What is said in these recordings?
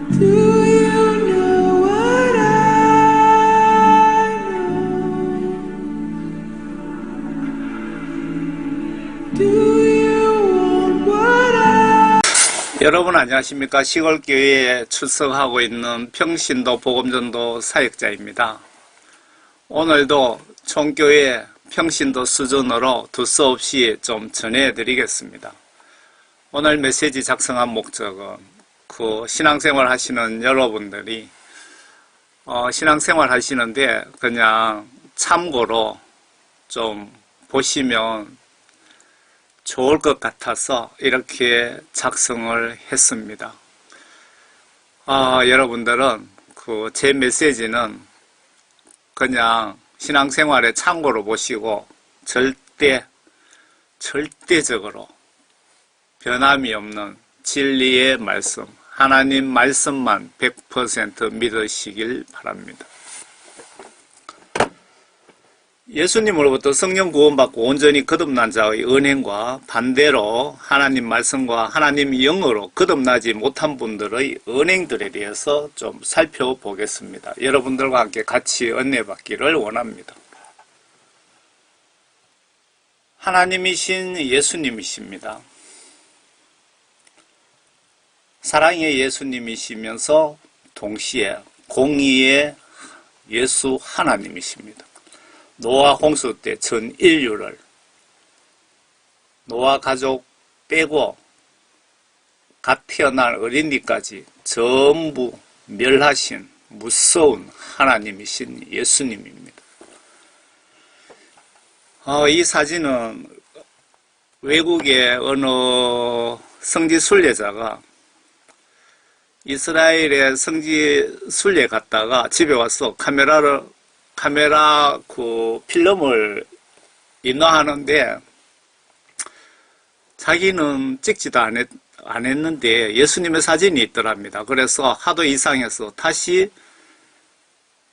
Do you know what I know? Do you want what I 여러분 안녕하십니까? 시골교회에 출석하고 있는 평신도 복음전도 사역자입니다. 오늘도 총교회 평신도 수준으로 두서없이 좀 전해드리겠습니다. 오늘 메시지 작성한 목적은 신앙생활 하시는 여러분들이 신앙생활 하시는데 그냥 참고로 좀 보시면 좋을 것 같아서 이렇게 작성을 했습니다. 여러분들은 제 메시지는 그냥 신앙생활에 참고로 보시고 절대적으로 변함이 없는 진리의 말씀, 하나님 말씀만 100% 믿으시길 바랍니다. 예수님으로부터 성령 구원받고 온전히 거듭난 자의 은행과 반대로 하나님 말씀과 하나님 영으로 거듭나지 못한 분들의 은행들에 대해서 좀 살펴보겠습니다. 여러분들과 함께 같이 은혜받기를 원합니다. 하나님이신 예수님이십니다. 사랑의 예수님이시면서 동시에 공의의 예수 하나님이십니다. 노아 홍수 때 전 인류를 노아 가족 빼고 갓 태어난 어린이까지 전부 멸하신 무서운 하나님이신 예수님입니다. 이 사진은 외국의 어느 성지 순례자가 이스라엘의 성지 순례 갔다가 집에 와서 카메라 필름을 인화하는데 자기는 찍지도 안 했는데 예수님의 사진이 있더랍니다. 그래서 하도 이상해서 다시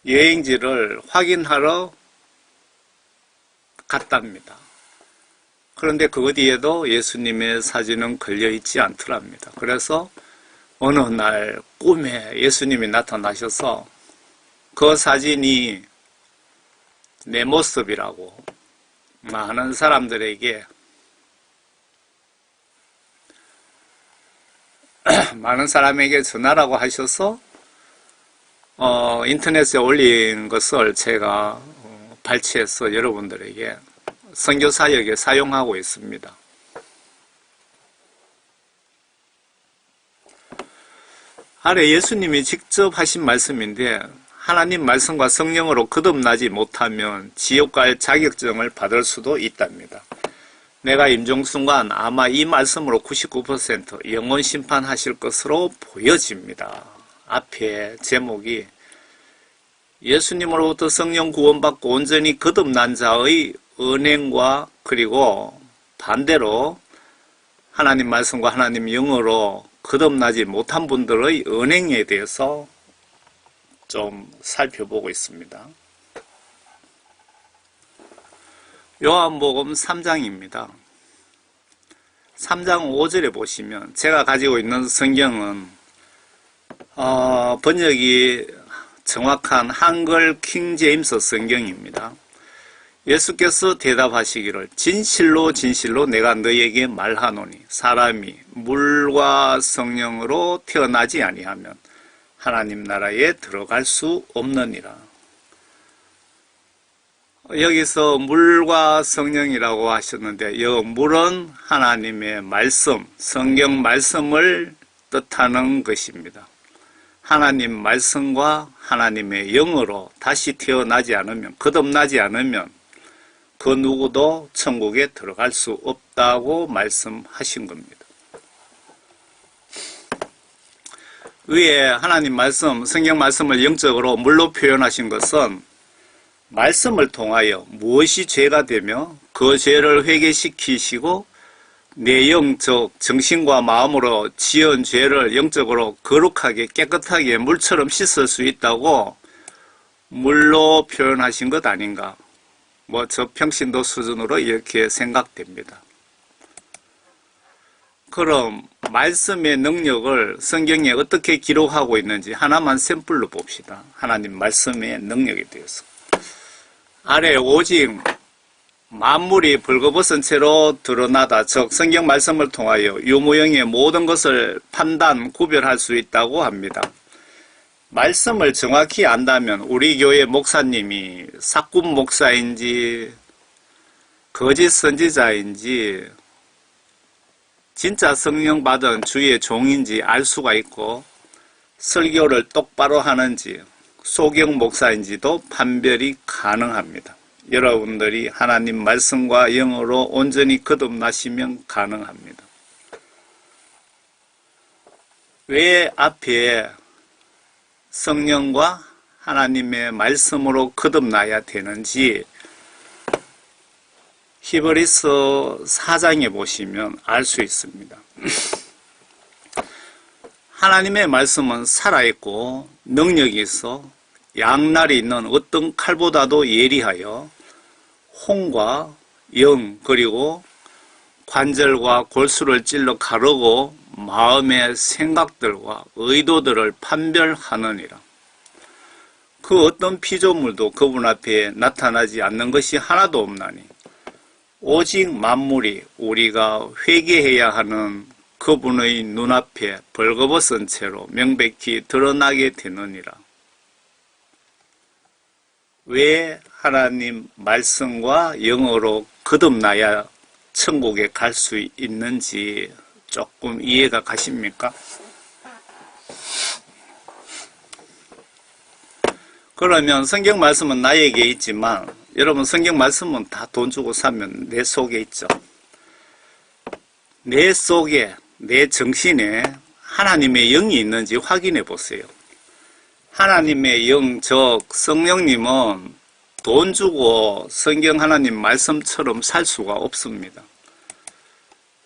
여행지를 확인하러 갔답니다. 그런데 그 어디에도 예수님의 사진은 걸려있지 않더랍니다. 그래서 어느 날 꿈에 예수님이 나타나셔서 그 사진이 내 모습이라고 많은 사람들에게 많은 사람에게 전하라고 하셔서 인터넷에 올린 것을 제가 발췌해서 여러분들에게 선교 사역에 사용하고 있습니다. 아래 예수님이 직접 하신 말씀인데 하나님 말씀과 성령으로 거듭나지 못하면 지옥 갈 자격증을 받을 수도 있답니다. 내가 임종순간 아마 이 말씀으로 99% 영원 심판하실 것으로 보여집니다. 앞에 제목이 예수님으로부터 성령 구원받고 온전히 거듭난 자의 은행과 그리고 반대로 하나님 말씀과 하나님 영으로 거듭나지 못한 분들의 은행에 대해서 좀 살펴보고 있습니다. 요한복음 3장입니다. 3장 5절에 보시면 제가 가지고 있는 성경은 번역이 정확한 한글 킹제임스 성경입니다. 예수께서 대답하시기를 진실로 진실로 내가 너희에게 말하노니 사람이 물과 성령으로 태어나지 아니하면 하나님 나라에 들어갈 수 없느니라. 여기서 물과 성령이라고 하셨는데 이 물은 하나님의 말씀, 성경 말씀을 뜻하는 것입니다. 하나님 말씀과 하나님의 영으로 다시 태어나지 않으면, 거듭나지 않으면 그 누구도 천국에 들어갈 수 없다고 말씀하신 겁니다. 위에 하나님 말씀, 성경 말씀을 영적으로 물로 표현하신 것은 말씀을 통하여 무엇이 죄가 되며 그 죄를 회개시키시고 내 영적 정신과 마음으로 지은 죄를 영적으로 거룩하게 깨끗하게 물처럼 씻을 수 있다고 물로 표현하신 것 아닌가. 저 평신도 수준으로 이렇게 생각됩니다. 그럼 말씀의 능력을 성경에 어떻게 기록하고 있는지 하나만 샘플로 봅시다. 하나님 말씀의 능력에 대해서. 아래 오직 만물이 벌거벗은 채로 드러나다. 즉 성경 말씀을 통하여 유무형의 모든 것을 판단, 구별할 수 있다고 합니다. 말씀을 정확히 안다면 우리 교회 목사님이 사꾼 목사인지 거짓 선지자인지 진짜 성령 받은 주의 종인지 알 수가 있고 설교를 똑바로 하는지 소경 목사인지도 판별이 가능합니다. 여러분들이 하나님 말씀과 영으로 온전히 거듭나시면 가능합니다. 왜 앞에 성령과 하나님의 말씀으로 거듭나야 되는지 히브리서 4장에 보시면 알 수 있습니다. 하나님의 말씀은 살아있고 능력이 있어 양날이 있는 어떤 칼보다도 예리하여 혼과 영 그리고 관절과 골수를 찔러 가르고 마음의 생각들과 의도들을 판별하느니라. 그 어떤 피조물도 그분 앞에 나타나지 않는 것이 하나도 없나니 오직 만물이 우리가 회개해야 하는 그분의 눈앞에 벌거벗은 채로 명백히 드러나게 되느니라. 왜 하나님 말씀과 영어로 거듭나야 천국에 갈 수 있는지 조금 이해가 가십니까? 그러면 성경 말씀은 나에게 있지만 여러분 성경 말씀은 다 돈 주고 사면 내 속에 있죠. 내 속에 내 정신에 하나님의 영이 있는지 확인해 보세요. 하나님의 영, 즉 성령님은 돈 주고 성경 하나님 말씀처럼 살 수가 없습니다.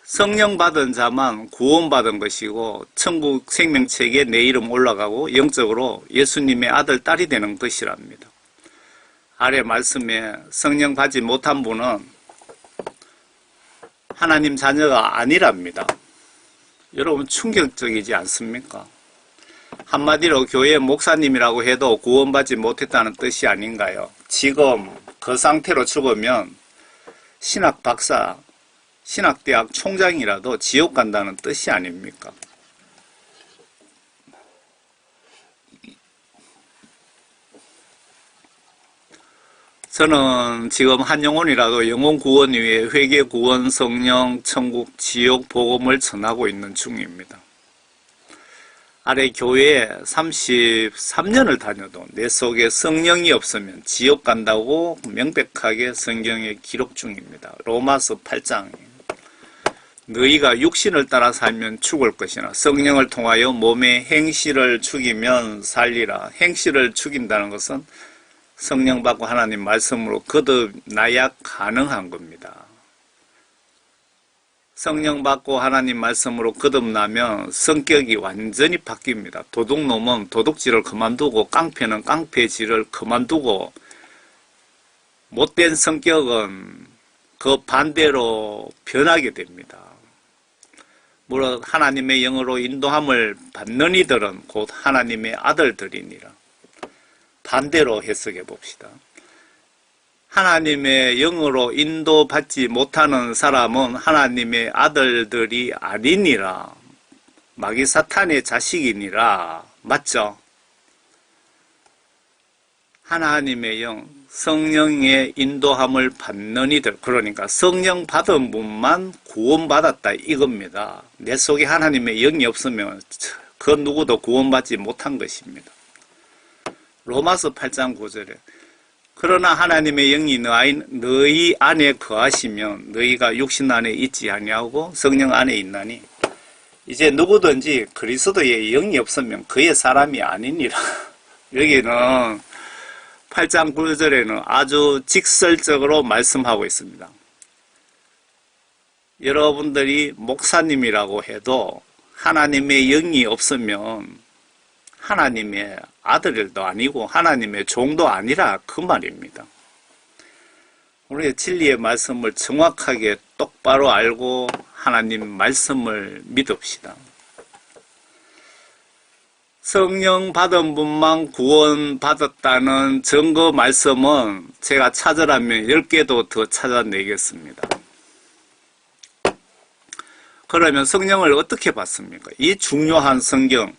성령 받은 자만 구원받은 것이고 천국 생명책에 내 이름 올라가고 영적으로 예수님의 아들, 딸이 되는 것이랍니다. 아래 말씀에 성령 받지 못한 분은 하나님 자녀가 아니랍니다. 여러분 충격적이지 않습니까? 한마디로 교회 목사님이라고 해도 구원받지 못했다는 뜻이 아닌가요? 지금 그 상태로 죽으면 신학 박사, 신학대학 총장이라도 지옥 간다는 뜻이 아닙니까? 저는 지금 한영혼이라도 영혼구원위에 회개구원, 성령, 천국, 지옥 복음을 전하고 있는 중입니다. 아래 교회에 33년을 다녀도 내 속에 성령이 없으면 지옥 간다고 명백하게 성경에 기록 중입니다. 로마서 8장. 너희가 육신을 따라 살면 죽을 것이나 성령을 통하여 몸의 행실을 죽이면 살리라. 행실을 죽인다는 것은 성령 받고 하나님 말씀으로 거듭나야 가능한 겁니다. 성령 받고 하나님 말씀으로 거듭나면 성격이 완전히 바뀝니다. 도둑놈은 도둑질을 그만두고 깡패는 깡패질을 그만두고 못된 성격은 그 반대로 변하게 됩니다. 물론 하나님의 영으로 인도함을 받는 이들은 곧 하나님의 아들들이니라. 반대로 해석해 봅시다. 하나님의 영으로 인도받지 못하는 사람은 하나님의 아들들이 아니니라. 마귀 사탄의 자식이니라. 맞죠? 하나님의 영, 성령의 인도함을 받는 이들, 그러니까 성령 받은 분만 구원받았다 이겁니다. 내 속에 하나님의 영이 없으면 그 누구도 구원받지 못한 것입니다. 로마서 8장 9절에 그러나 하나님의 영이 너희 안에 거하시면 너희가 육신 안에 있지 아니하고 성령 안에 있나니 이제 누구든지 그리스도의 영이 없으면 그의 사람이 아니니라. 여기는 8장 9절에는 아주 직설적으로 말씀하고 있습니다. 여러분들이 목사님이라고 해도 하나님의 영이 없으면 하나님의 아들도 아니고 하나님의 종도 아니라 그 말입니다. 우리의 진리의 말씀을 정확하게 똑바로 알고 하나님 말씀을 믿읍시다. 성령 받은 분만 구원 받았다는 증거 말씀은 제가 찾으라면 10개도 더 찾아내겠습니다. 그러면 성령을 어떻게 받습니까? 이 중요한 성령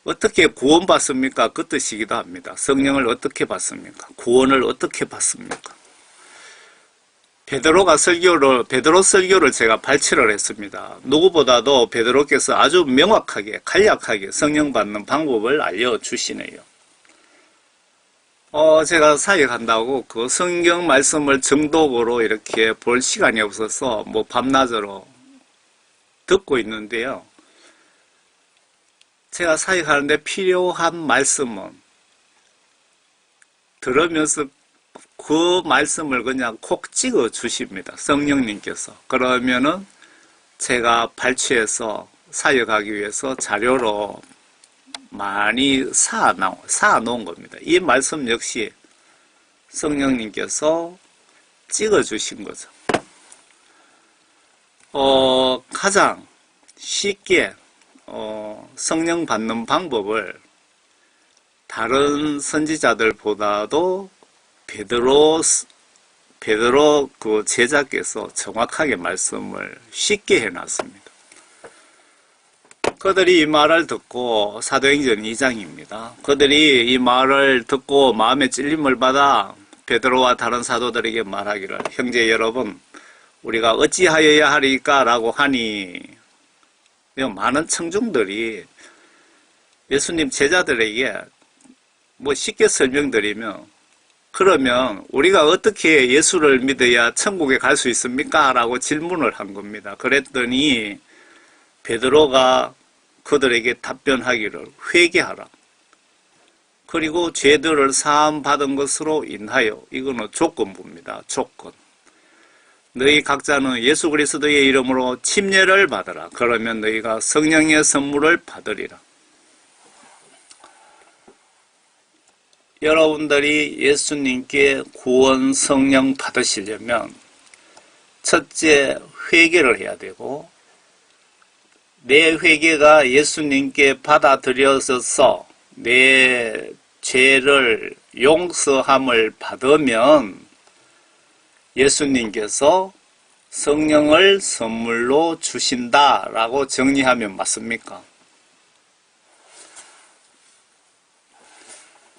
어떻게 구원받습니까? 그 뜻이기도 합니다. 성령을 어떻게 받습니까? 구원을 어떻게 받습니까? 베드로 설교를 제가 발췌를 했습니다. 누구보다도 베드로께서 아주 명확하게, 간략하게 성령 받는 방법을 알려주시네요. 제가 사역한다고 그 성경 말씀을 정독으로 이렇게 볼 시간이 없어서 뭐 밤낮으로 듣고 있는데요. 제가 사역하는데 필요한 말씀은 들으면서 그 말씀을 그냥 콕 찍어 주십니다. 성령님께서. 그러면은 제가 발췌해서 사역하기 위해서 자료로 많이 쌓아 놓은 겁니다. 이 말씀 역시 성령님께서 찍어 주신 거죠. 가장 쉽게 성령 받는 방법을 다른 선지자들보다도 베드로 그 제자께서 정확하게 말씀을 쉽게 해놨습니다. 그들이 이 말을 듣고 사도행전 2장입니다. 그들이 이 말을 듣고 마음의 찔림을 받아 베드로와 다른 사도들에게 말하기를 형제 여러분 우리가 어찌하여야 하리까 라고 하니 많은 청중들이 예수님 제자들에게 뭐 쉽게 설명드리면 그러면 우리가 어떻게 예수를 믿어야 천국에 갈 수 있습니까? 라고 질문을 한 겁니다. 그랬더니 베드로가 그들에게 답변하기를 회개하라. 그리고 죄들을 사함 받은 것으로 인하여 이거는 조건부입니다. 조건. 너희 각자는 예수 그리스도의 이름으로 침례를 받으라. 그러면 너희가 성령의 선물을 받으리라. 여러분들이 예수님께 구원 성령 받으시려면 첫째 회개를 해야 되고 내 회개가 예수님께 받아들여져서 내 죄를 용서함을 받으면 예수님께서 성령을 선물로 주신다라고 정리하면 맞습니까?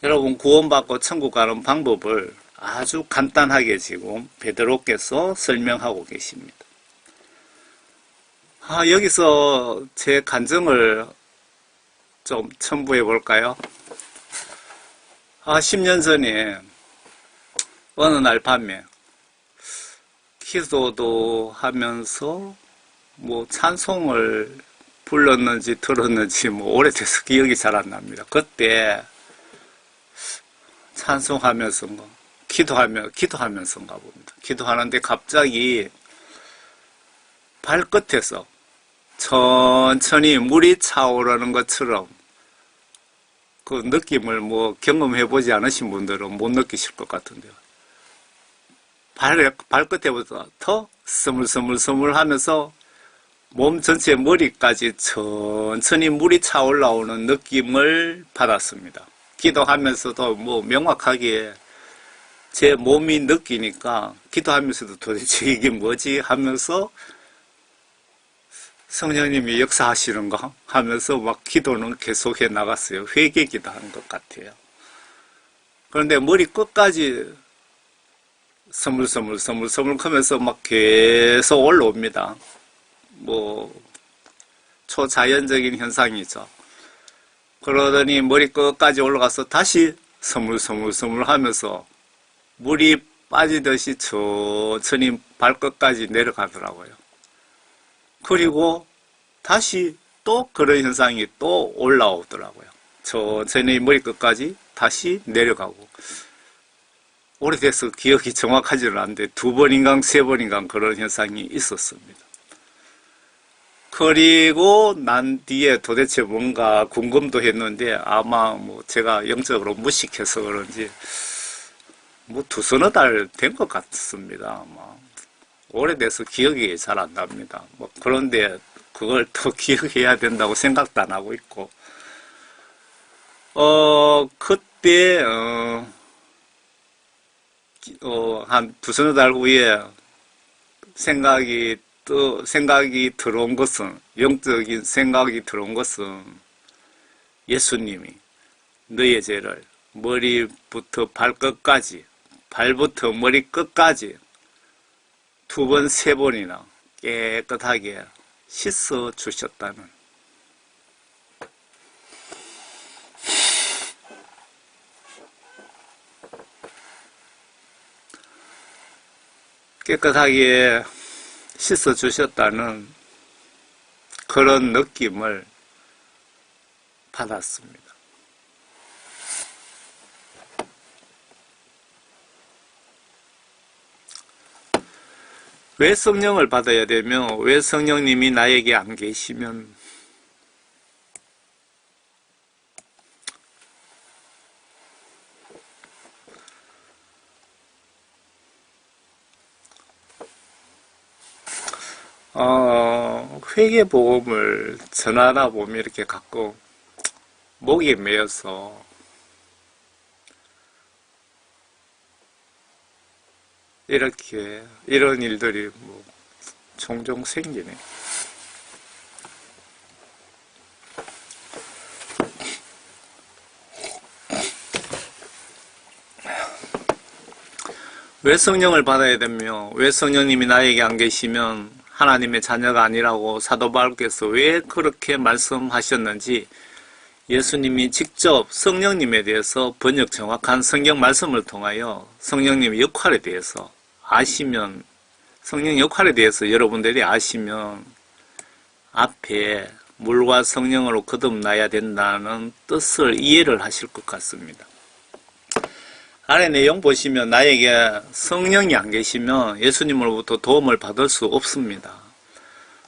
여러분 구원받고 천국 가는 방법을 아주 간단하게 지금 베드로께서 설명하고 계십니다. 여기서 제 간증을 좀 첨부해 볼까요? 10년 전에 어느 날 밤에 기도도 하면서 뭐 찬송을 불렀는지 들었는지 뭐 오래돼서 기억이 잘 안 납니다. 그때 찬송하면서인가 기도하면서인가 봅니다. 기도하는데 갑자기 발끝에서 천천히 물이 차오르는 것처럼 그 느낌을 뭐 경험해보지 않으신 분들은 못 느끼실 것 같은데요. 발끝에부터 더 스물스물 하면서 몸 전체 머리까지 천천히 물이 차올라오는 느낌을 받았습니다. 기도하면서도 뭐 명확하게 제 몸이 느끼니까 기도하면서도 도대체 이게 뭐지 하면서 성령님이 역사하시는가 하면서 막 기도는 계속해 나갔어요. 회개 기도하는 것 같아요. 그런데 머리 끝까지 서물서물 하면서 막 계속 올라옵니다. 뭐 초자연적인 현상이죠. 그러더니 머리 끝까지 올라가서 다시 서물서물 하면서 물이 빠지듯이 천천히 발끝까지 내려가더라고요. 그리고 다시 또 그런 현상이 또 올라오더라고요. 천천히 머리끝까지 다시 내려가고. 오래돼서 기억이 정확하지는 않는데 2번인가 3번인가 그런 현상이 있었습니다. 그리고 난 뒤에 도대체 뭔가 궁금도 했는데 아마 뭐 제가 영적으로 무식해서 그런지 뭐 두서너 달 된 것 같습니다. 뭐 오래돼서 기억이 잘 안 납니다. 뭐 그런데 그걸 또 기억해야 된다고 생각도 안 하고 있고, 그때 한 두서너 달 후에 생각이 들어온 것은, 영적인 생각이 들어온 것은, 예수님이 너의 죄를 머리부터 발끝까지, 발부터 머리 끝까지 2번, 3번이나 깨끗하게 씻어 주셨다는, 깨끗하게 씻어 주셨다는 그런 느낌을 받았습니다. 왜 성령을 받아야 되며, 왜 성령님이 나에게 안 계시면 회개복음을 전하다 보면 이렇게 가끔 목에 매여서 이렇게 이런 일들이 뭐 종종 생기네. 왜 성령을 받아야 되며, 왜 성령님이 나에게 안 계시면 하나님의 자녀가 아니라고 사도 바울께서 왜 그렇게 말씀하셨는지, 예수님이 직접 성령님에 대해서 번역 정확한 성경 말씀을 통하여 성령님의 역할에 대해서 아시면, 성령 역할에 대해서 여러분들이 아시면 앞에 물과 성령으로 거듭나야 된다는 뜻을 이해를 하실 것 같습니다. 아래 내용 보시면 나에게 성령이 안 계시면 예수님으로부터 도움을 받을 수 없습니다.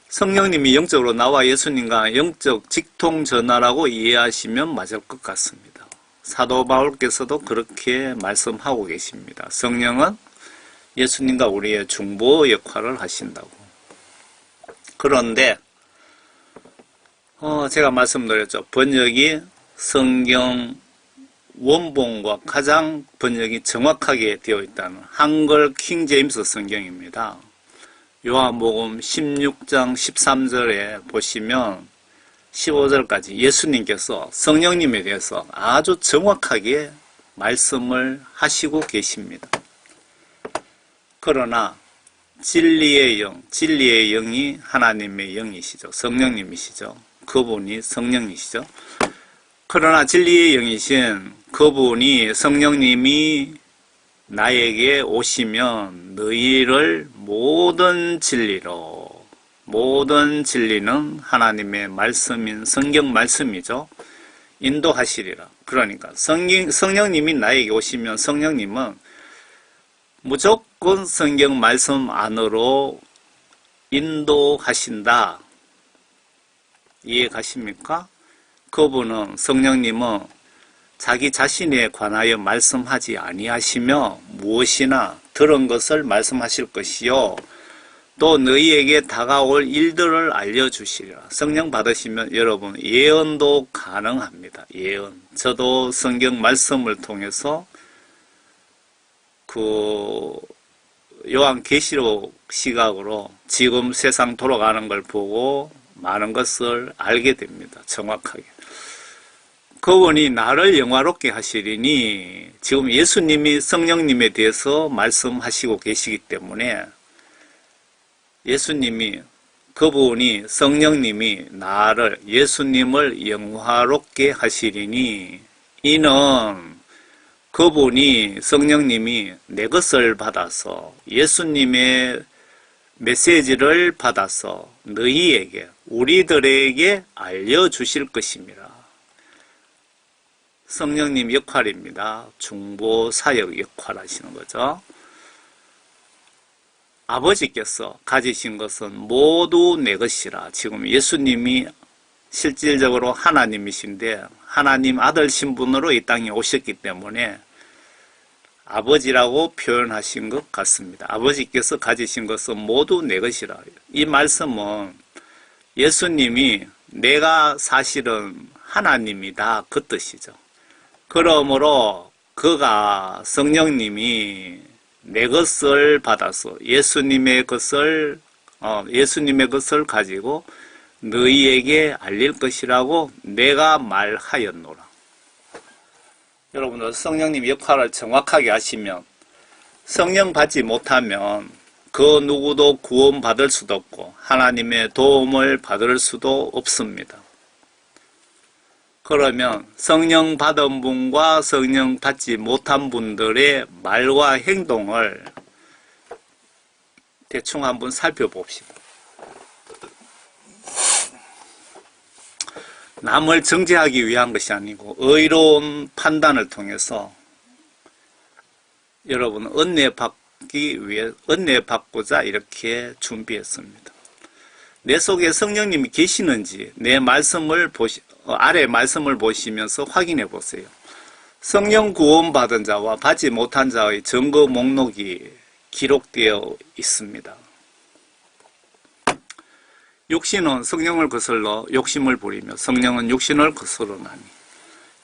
성령님이 영적으로 나와 예수님과 영적 직통전화라고 이해하시면 맞을 것 같습니다. 사도 바울께서도 그렇게 말씀하고 계십니다. 성령은 예수님과 우리의 중보 역할을 하신다고. 그런데 제가 말씀드렸죠. 번역이 성경 원본과 가장 번역이 정확하게 되어 있다는 한글 킹제임스 성경입니다. 요한복음 16장 13절에 보시면 15절까지 예수님께서 성령님에 대해서 아주 정확하게 말씀을 하시고 계십니다. 그러나 진리의 영이 하나님의 영이시죠. 성령님이시죠. 그분이 성령이시죠. 그러나 진리의 영이신 그분이, 성령님이 나에게 오시면 너희를 모든 진리로, 모든 진리는 하나님의 말씀인 성경 말씀이죠. 인도하시리라. 그러니까 성령님이 나에게 오시면 성령님은 무조건 성경 말씀 안으로 인도하신다. 이해 가십니까? 그분은, 성령님은 자기 자신에 관하여 말씀하지 아니하시며 무엇이나 들은 것을 말씀하실 것이요 또 너희에게 다가올 일들을 알려주시리라. 성령 받으시면 여러분 예언도 가능합니다. 예언. 저도 성경 말씀을 통해서 요한계시록 시각으로 지금 세상 돌아가는 걸 보고 많은 것을 알게 됩니다. 정확하게. 그분이 나를 영화롭게 하시리니, 지금 예수님이 성령님에 대해서 말씀하시고 계시기 때문에 그분이, 성령님이 나를, 예수님을 영화롭게 하시리니, 이는 그분이, 성령님이 내 것을 받아서, 예수님의 메시지를 받아서 너희에게, 우리들에게 알려주실 것입니다. 성령님 역할입니다. 중보 사역 역할 하시는 거죠. 아버지께서 가지신 것은 모두 내 것이라. 지금 예수님이 실질적으로 하나님이신데 하나님 아들 신분으로 이 땅에 오셨기 때문에 아버지라고 표현하신 것 같습니다. 아버지께서 가지신 것은 모두 내 것이라. 이 말씀은 예수님이 내가 사실은 하나님이다 그 뜻이죠. 그러므로 그가 성령님이 내 것을 받아서 예수님의 것을 가지고 너희에게 알릴 것이라고 내가 말하였노라. 여러분들 성령님 역할을 정확하게 하시면 성령 받지 못하면 그 누구도 구원받을 수도 없고 하나님의 도움을 받을 수도 없습니다. 그러면 성령 받은 분과 성령 받지 못한 분들의 말과 행동을 대충 한번 살펴봅시다. 남을 정죄하기 위한 것이 아니고 의로운 판단을 통해서 여러분 은혜 받고자 이렇게 준비했습니다. 내 속에 성령님이 계시는지 내 말씀을 아래 말씀을 보시면서 확인해 보세요. 성령 구원받은 자와 받지 못한 자의 증거 목록이 기록되어 있습니다. 육신은 성령을 거슬러 욕심을 부리며 성령은 육신을 거스르나니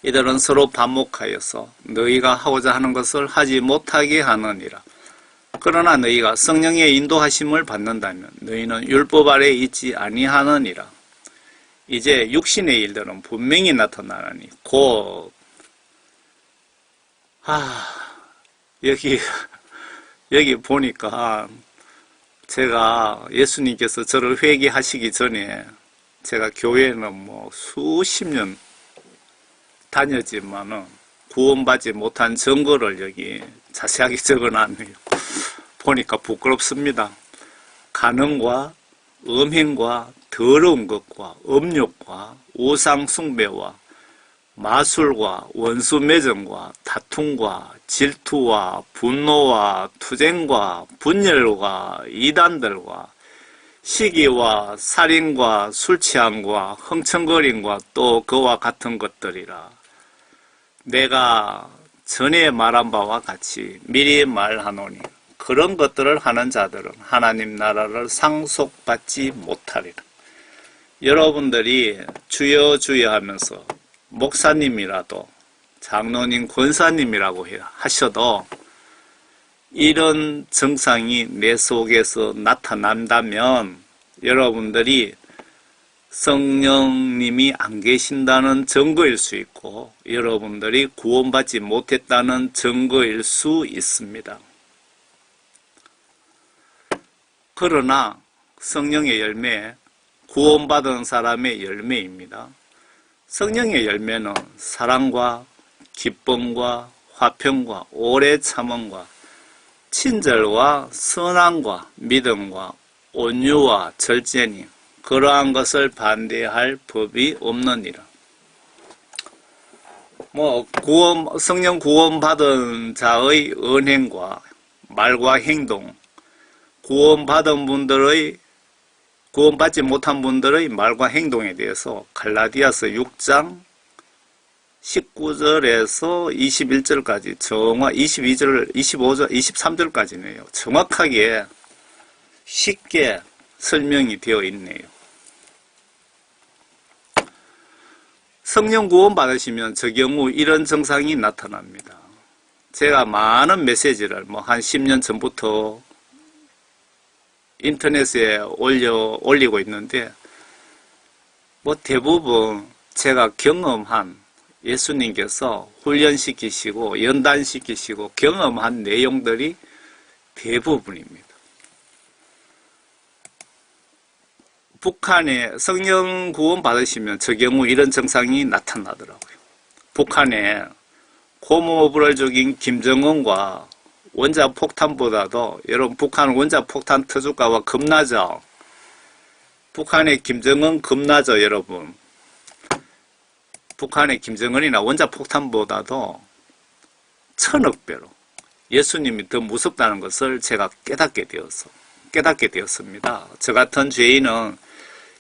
이들은 서로 반목하여서 너희가 하고자 하는 것을 하지 못하게 하느니라. 그러나 너희가 성령의 인도하심을 받는다면 너희는 율법 아래 있지 아니하느니라. 이제 육신의 일들은 분명히 나타나니 곧 여기 보니까 제가 예수님께서 저를 회개하시기 전에 제가 교회는 뭐 수십 년 다녔지만은 구원받지 못한 증거를 여기 자세하게 적어놨네요. 보니까 부끄럽습니다. 간음과 음행과 더러운 것과 음욕과 우상 숭배와 마술과 원수 매점과 다툼과 질투와 분노와 투쟁과 분열과 이단들과 시기와 살인과 술취함과 흥청거림과 또 그와 같은 것들이라. 내가 전에 말한 바와 같이 미리 말하노니 그런 것들을 하는 자들은 하나님 나라를 상속받지 못하리라. 여러분들이 주여 주여 하면서 목사님이라도 장로님 권사님이라고 하셔도 이런 증상이 내 속에서 나타난다면 여러분들이 성령님이 안 계신다는 증거일 수 있고 여러분들이 구원받지 못했다는 증거일 수 있습니다. 그러나 성령의 열매, 구원받은 사람의 열매입니다. 성령의 열매는 사랑과 기쁨과 화평과 오래 참음과 친절과 선함과 믿음과 온유와 절제니 그러한 것을 반대할 법이 없느니라. 성령 구원받은 자의 언행과 말과 행동, 구원받지 못한 분들의 말과 행동에 대해서 갈라디아서 6장 19절에서 21절까지 22절, 25절, 23절까지네요. 정확하게 쉽게 설명이 되어 있네요. 성령 구원 받으시면 저 경우 이런 증상이 나타납니다. 제가 많은 메시지를 한 10년 전부터 인터넷에 올리고 있는데 대부분 제가 경험한 예수님께서 훈련시키시고 연단시키시고 경험한 내용들이 대부분입니다. 북한에 성령 구원 받으시면 저 경우 이런 증상이 나타나더라고요. 북한에 고무불을 죽인 김정은과 원자폭탄보다도 여러분 북한 원자폭탄 터질까봐 겁나죠? 북한의 김정은 겁나죠 여러분? 북한의 김정은이나 원자폭탄보다도 1000억 배로 예수님이 더 무섭다는 것을 제가 깨닫게 되었습니다. 저 같은 죄인은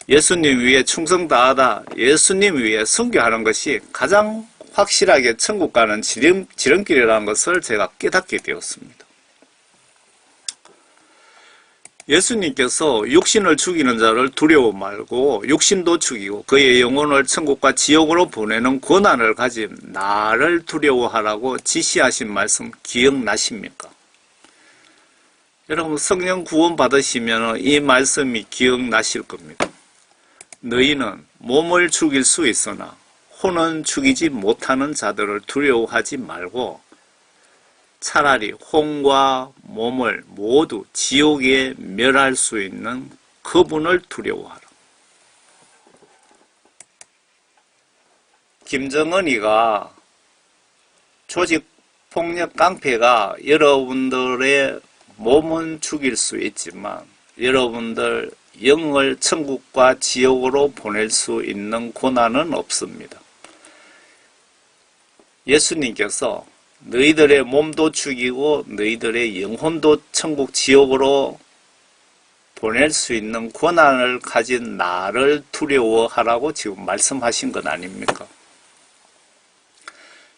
예수님 위에 충성 다하다, 예수님 위에 순교하는 것이 가장 확실하게 천국 가는 지름길이라는 것을 제가 깨닫게 되었습니다. 예수님께서 육신을 죽이는 자를 두려워 말고 육신도 죽이고 그의 영혼을 천국과 지옥으로 보내는 권한을 가진 나를 두려워하라고 지시하신 말씀 기억나십니까? 여러분 성령 구원 받으시면 이 말씀이 기억나실 겁니다. 너희는 몸을 죽일 수 있으나 혼은 죽이지 못하는 자들을 두려워하지 말고 차라리 혼과 몸을 모두 지옥에 멸할 수 있는 그분을 두려워하라. 김정은이가 조직폭력 깡패가 여러분들의 몸은 죽일 수 있지만 여러분들 영을 천국과 지옥으로 보낼 수 있는 권한은 없습니다. 예수님께서 너희들의 몸도 죽이고 너희들의 영혼도 천국 지옥으로 보낼 수 있는 권한을 가진 나를 두려워하라고 지금 말씀하신 건 아닙니까?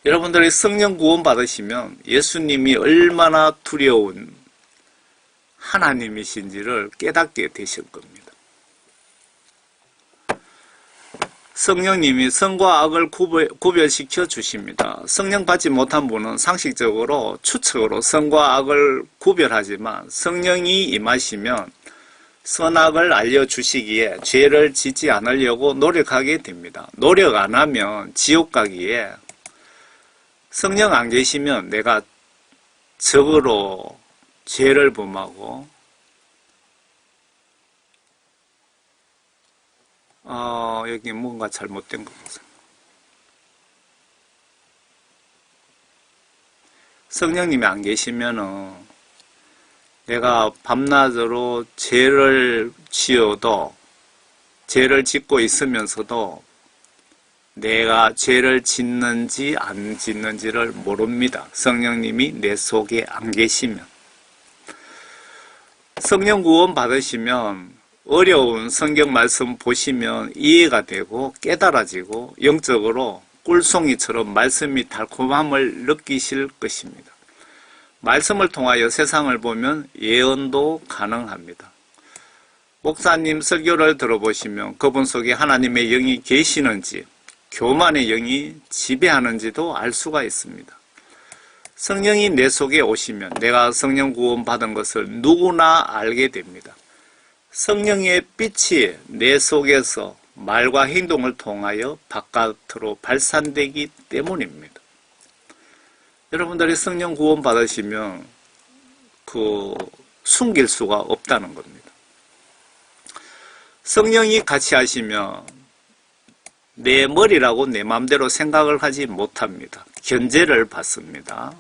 여러분들이 성령 구원 받으시면 예수님이 얼마나 두려운 하나님이신지를 깨닫게 되실 겁니다. 성령님이 선과 악을 구별시켜 주십니다. 성령 받지 못한 분은 상식적으로 추측으로 선과 악을 구별하지만 성령이 임하시면 선악을 알려주시기에 죄를 짓지 않으려고 노력하게 됩니다. 노력 안 하면 지옥 가기에 성령 안 계시면 내가 적으로 죄를 범하고 여기 뭔가 잘못된 것 같습니다. 성령님이 안 계시면은 내가 밤낮으로 죄를 지어도 죄를 짓고 있으면서도 내가 죄를 짓는지 안 짓는지를 모릅니다. 성령님이 내 속에 안 계시면. 성령 구원 받으시면 어려운 성경 말씀 보시면 이해가 되고 깨달아지고 영적으로 꿀송이처럼 말씀이 달콤함을 느끼실 것입니다. 말씀을 통하여 세상을 보면 예언도 가능합니다. 목사님 설교를 들어보시면 그분 속에 하나님의 영이 계시는지 교만의 영이 지배하는지도 알 수가 있습니다. 성령이 내 속에 오시면 내가 성령 구원 받은 것을 누구나 알게 됩니다. 성령의 빛이 내 속에서 말과 행동을 통하여 바깥으로 발산되기 때문입니다. 여러분들이 성령 구원 받으시면 숨길 수가 없다는 겁니다. 성령이 같이 하시면 내 머리라고 내 마음대로 생각을 하지 못합니다. 견제를 받습니다.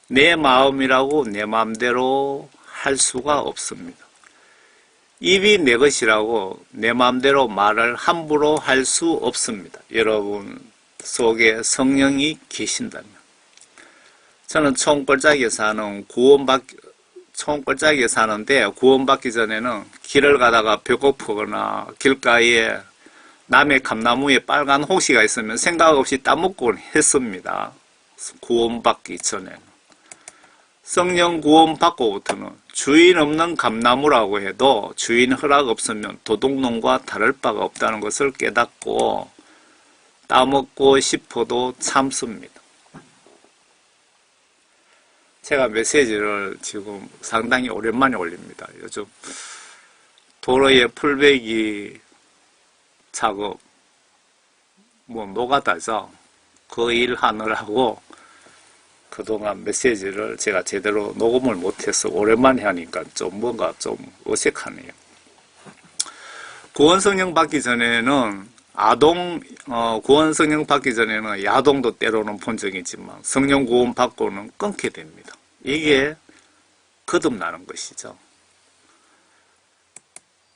내 마음이라고 내 마음대로 할 수가 없습니다. 입이 내 것이라고 내 마음대로 말을 함부로 할 수 없습니다. 여러분 속에 성령이 계신다면. 저는 총골짜기에 사는데 구원받기 전에는 길을 가다가 배고프거나 길가에 남의 감나무에 빨간 호시가 있으면 생각 없이 따먹곤 했습니다. 구원받기 전에는. 성령 구원 받고부터는 주인 없는 감나무라고 해도 주인 허락 없으면 도둑놈과 다를 바가 없다는 것을 깨닫고 따먹고 싶어도 참습니다. 제가 메시지를 지금 상당히 오랜만에 올립니다. 요즘 도로의 풀베기 작업 노가다죠. 그 일 하느라고 그동안 메시지를 제가 제대로 녹음을 못해서 오랜만에 하니까 뭔가 좀 어색하네요. 구원성령 받기 전에는 구원성령 받기 전에는 야동도 때로는 본 적이 있지만 성령 구원 받고는 끊게 됩니다. 이게 거듭나는 것이죠.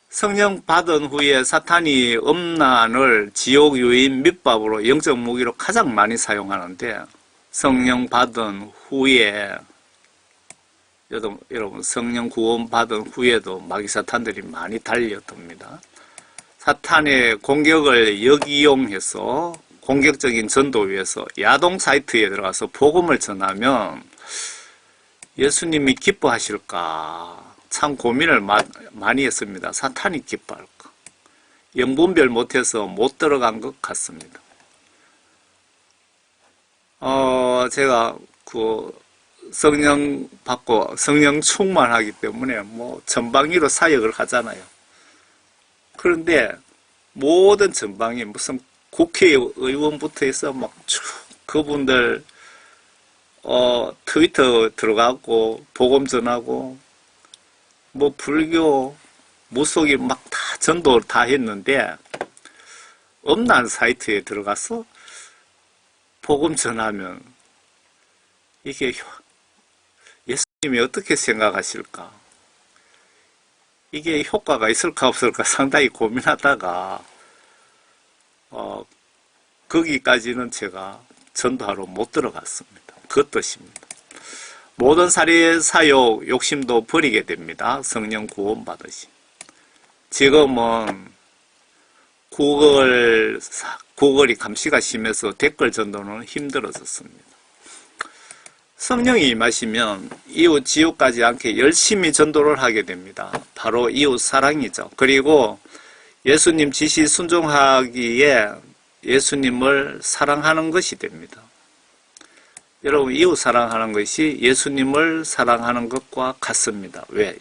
성령 받은 후에 사탄이 음란을 지옥 유인 밑밥으로 영적 무기로 가장 많이 사용하는데 성령 받은 후에 여러분 성령 구원 받은 후에도 마귀 사탄들이 많이 달려듭니다. 사탄의 공격을 역이용해서 공격적인 전도위에서 야동 사이트에 들어가서 복음을 전하면 예수님이 기뻐하실까 참 고민을 많이 했습니다. 사탄이 기뻐할까? 영분별 못해서 못 들어간 것 같습니다. 제가 성령 받고 성령 충만하기 때문에 뭐 전방위로 사역을 하잖아요. 그런데 모든 전방위 무슨 국회의원부터 해서 막 쭉 그분들 트위터 들어가고 복음 전하고 뭐 불교 무속이 막 다 전도 다 했는데 음란 사이트에 들어가서 복음 전하면 이게 예수님이 어떻게 생각하실까? 이게 효과가 있을까 없을까 상당히 고민하다가 거기까지는 제가 전도하러 못 들어갔습니다. 그 뜻입니다. 모든 사리의 사욕, 욕심도 버리게 됩니다. 성령 구원 받으시. 지금은 구글이 감시가 심해서 댓글 전도는 힘들어졌습니다. 성령이 임하시면 이웃 지옥까지 않게 열심히 전도를 하게 됩니다. 바로 이웃 사랑이죠. 그리고 예수님 지시 순종하기에 예수님을 사랑하는 것이 됩니다. 여러분, 이웃 사랑하는 것이 예수님을 사랑하는 것과 같습니다. 왜?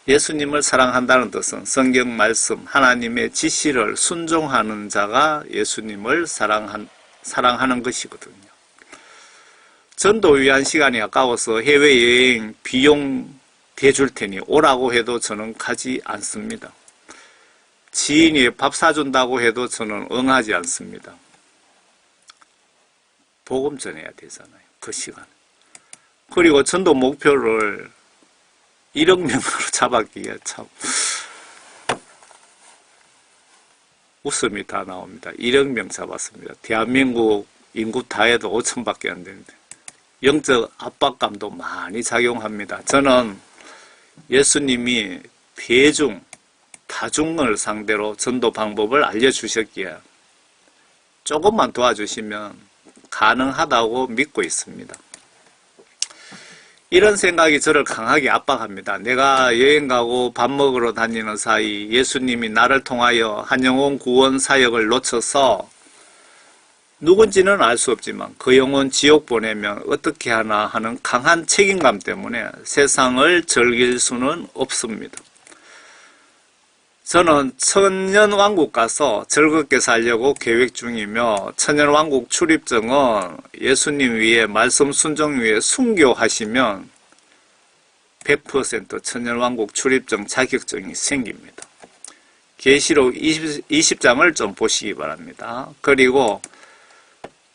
예수님을 사랑한다는 뜻은 성경 말씀, 하나님의 지시를 순종하는 자가 예수님을 사랑하는 것이거든요. 전도 위한 시간이 아까워서 해외여행 비용 대줄 테니 오라고 해도 저는 가지 않습니다. 지인이 밥 사준다고 해도 저는 응하지 않습니다. 복음 전해야 되잖아요. 그 시간에. 그리고 전도 목표를 1억 명으로 잡았기에 참 웃음이 다 나옵니다. 1억 명 잡았습니다. 대한민국 인구 다 해도 5천밖에 안 되는데 영적 압박감도 많이 작용합니다. 저는 예수님이 다중을 상대로 전도 방법을 알려주셨기에 조금만 도와주시면 가능하다고 믿고 있습니다. 이런 생각이 저를 강하게 압박합니다. 내가 여행 가고 밥 먹으러 다니는 사이 예수님이 나를 통하여 한 영혼 구원 사역을 놓쳐서 누군지는 알 수 없지만 그 영혼 지옥 보내면 어떻게 하나 하는 강한 책임감 때문에 세상을 즐길 수는 없습니다. 저는 천년왕국 가서 즐겁게 살려고 계획 중이며 천년왕국 출입증은 예수님 위에 말씀 순종 위에 순교하시면 100% 천년왕국 출입증 자격증이 생깁니다. 계시록 20장을 좀 보시기 바랍니다. 그리고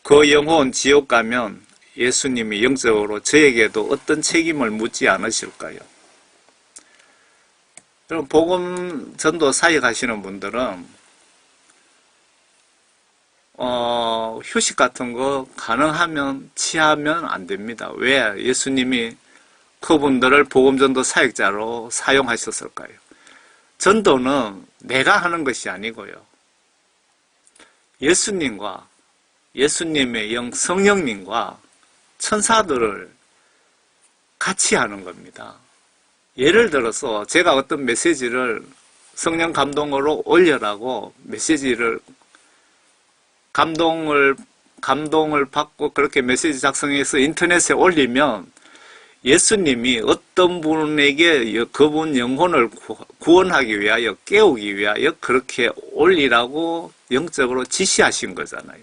그 영혼 지옥 가면 예수님이 영적으로 저에게도 어떤 책임을 묻지 않으실까요? 그럼 복음 전도 사역하시는 분들은 휴식 같은 거 가능하면 취하면 안 됩니다. 왜? 예수님이 그분들을 복음 전도 사역자로 사용하셨을까요? 전도는 내가 하는 것이 아니고요. 예수님과 예수님의 영 성령님과 천사들을 같이 하는 겁니다. 예를 들어서 제가 어떤 메시지를 성령 감동으로 올려라고 메시지를 감동을 받고 그렇게 메시지 작성해서 인터넷에 올리면 예수님이 어떤 분에게 그분 영혼을 구원하기 위하여 깨우기 위하여 그렇게 올리라고 영적으로 지시하신 거잖아요.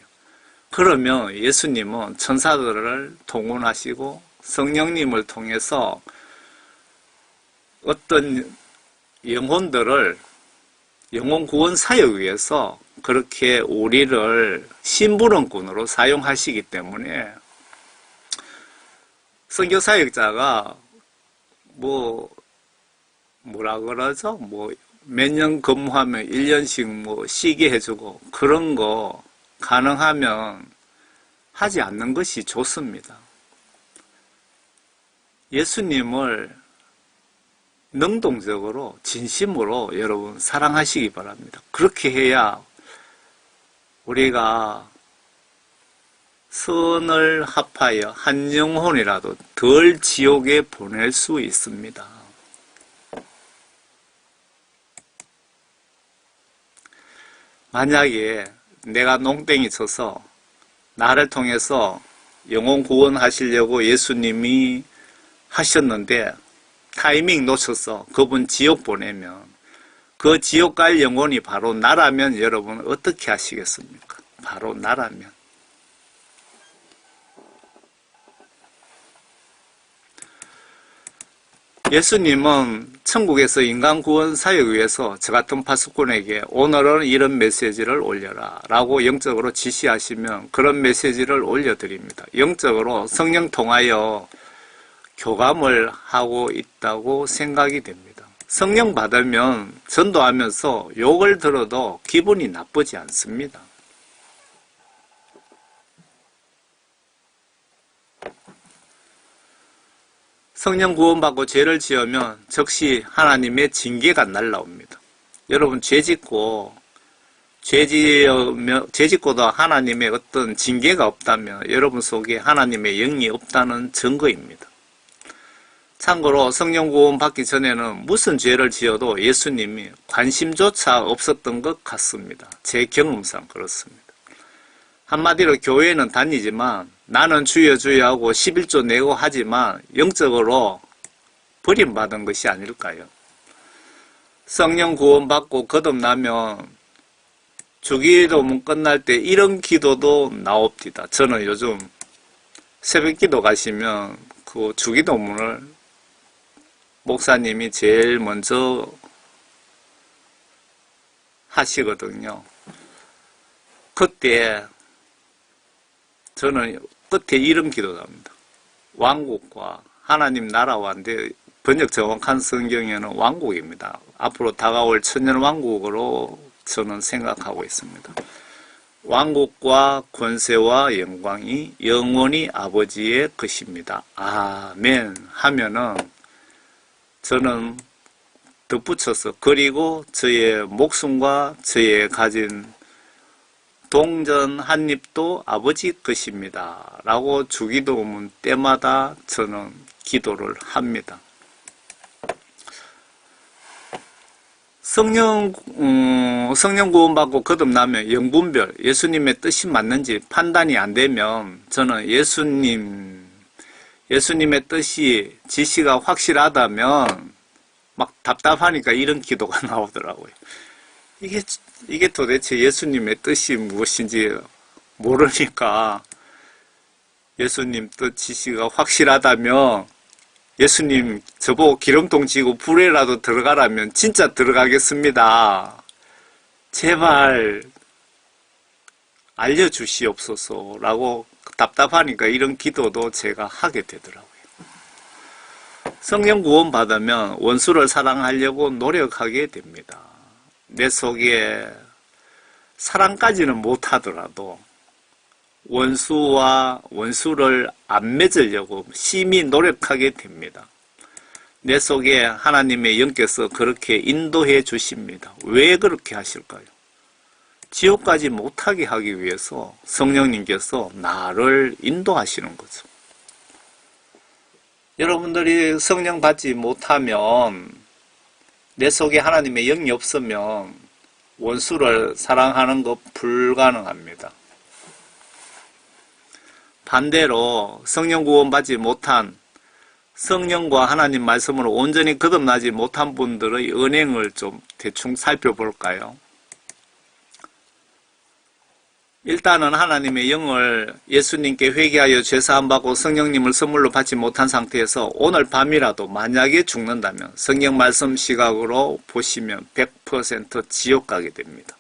그러면 예수님은 천사들을 동원하시고 성령님을 통해서 어떤 영혼들을 영혼 구원 사역 위해서 그렇게 우리를 심부름꾼으로 사용하시기 때문에 선교 사역자가 뭐라 그러죠? 몇 년 근무하면 1년씩 쉬게 해주고 그런 거 가능하면 하지 않는 것이 좋습니다. 예수님을 능동적으로 진심으로 여러분 사랑하시기 바랍니다. 그렇게 해야 우리가 선을 합하여 한 영혼이라도 덜 지옥에 보낼 수 있습니다. 만약에 내가 농땡이 쳐서 나를 통해서 영혼 구원하시려고 예수님이 하셨는데 타이밍 놓쳐서 그분 지옥 보내면 그 지옥 갈 영혼이 바로 나라면 여러분 어떻게 하시겠습니까? 바로 나라면. 예수님은 천국에서 인간 구원 사역을 위해서 저 같은 파수꾼에게 오늘은 이런 메시지를 올려라 라고 영적으로 지시하시면 그런 메시지를 올려드립니다. 영적으로 성령 통하여 교감을 하고 있다고 생각이 됩니다. 성령 받으면 전도하면서 욕을 들어도 기분이 나쁘지 않습니다. 성령 구원받고 죄를 지으면 즉시 하나님의 징계가 날라옵니다. 여러분 죄 짓고도 하나님의 어떤 징계가 없다면 여러분 속에 하나님의 영이 없다는 증거입니다. 참고로 성령 구원 받기 전에는 무슨 죄를 지어도 예수님이 관심조차 없었던 것 같습니다. 제 경험상 그렇습니다. 한마디로 교회는 다니지만 나는 주여 주여 하고 11조 내고 하지만 영적으로 버림받은 것이 아닐까요? 성령 구원받고 거듭나면 주기도문 끝날 때 이런 기도도 나옵니다. 저는 요즘 새벽기도 가시면 그 주기도문을 목사님이 제일 먼저 하시거든요. 그때 저는 끝에 이런 기도를 합니다. 왕국과 하나님 나라와인데 번역 정확한 성경에는 왕국입니다. 앞으로 다가올 천년 왕국으로 저는 생각하고 있습니다. 왕국과 권세와 영광이 영원히 아버지의 것입니다. 아멘 하면은 저는 덧붙여서 그리고 저의 목숨과 저의 가진 동전 한 입도 아버지 것입니다. 라고 주기도문 때마다 저는 기도를 합니다. 성령 구원받고 거듭나면 영분별, 예수님의 뜻이 맞는지 판단이 안 되면 저는 예수님의 뜻이 지시가 확실하다면 막 답답하니까 이런 기도가 나오더라고요. 이게 도대체 예수님의 뜻이 무엇인지 모르니까 예수님 뜻 지시가 확실하다면 예수님 저보고 기름통 지고 불에라도 들어가라면 진짜 들어가겠습니다. 제발 알려주시옵소서라고 답답하니까 이런 기도도 제가 하게 되더라고요. 성령 구원 받으면 원수를 사랑하려고 노력하게 됩니다. 내 속에 사랑까지는 못하더라도 원수를 안 맺으려고 심히 노력하게 됩니다. 내 속에 하나님의 영께서 그렇게 인도해 주십니다. 왜 그렇게 하실까요? 지옥까지 못하게 하기 위해서 성령님께서 나를 인도하시는 거죠. 여러분들이 성령 받지 못하면 내 속에 하나님의 영이 없으면 원수를 사랑하는 것 불가능합니다. 반대로 성령 구원받지 못한 성령과 하나님 말씀으로 온전히 거듭나지 못한 분들의 은행을 좀 대충 살펴볼까요? 일단은 하나님의 영을 예수님께 회개하여 죄사함 받고 성령님을 선물로 받지 못한 상태에서 오늘 밤이라도 만약에 죽는다면 성경 말씀 시각으로 보시면 100% 지옥 가게 됩니다.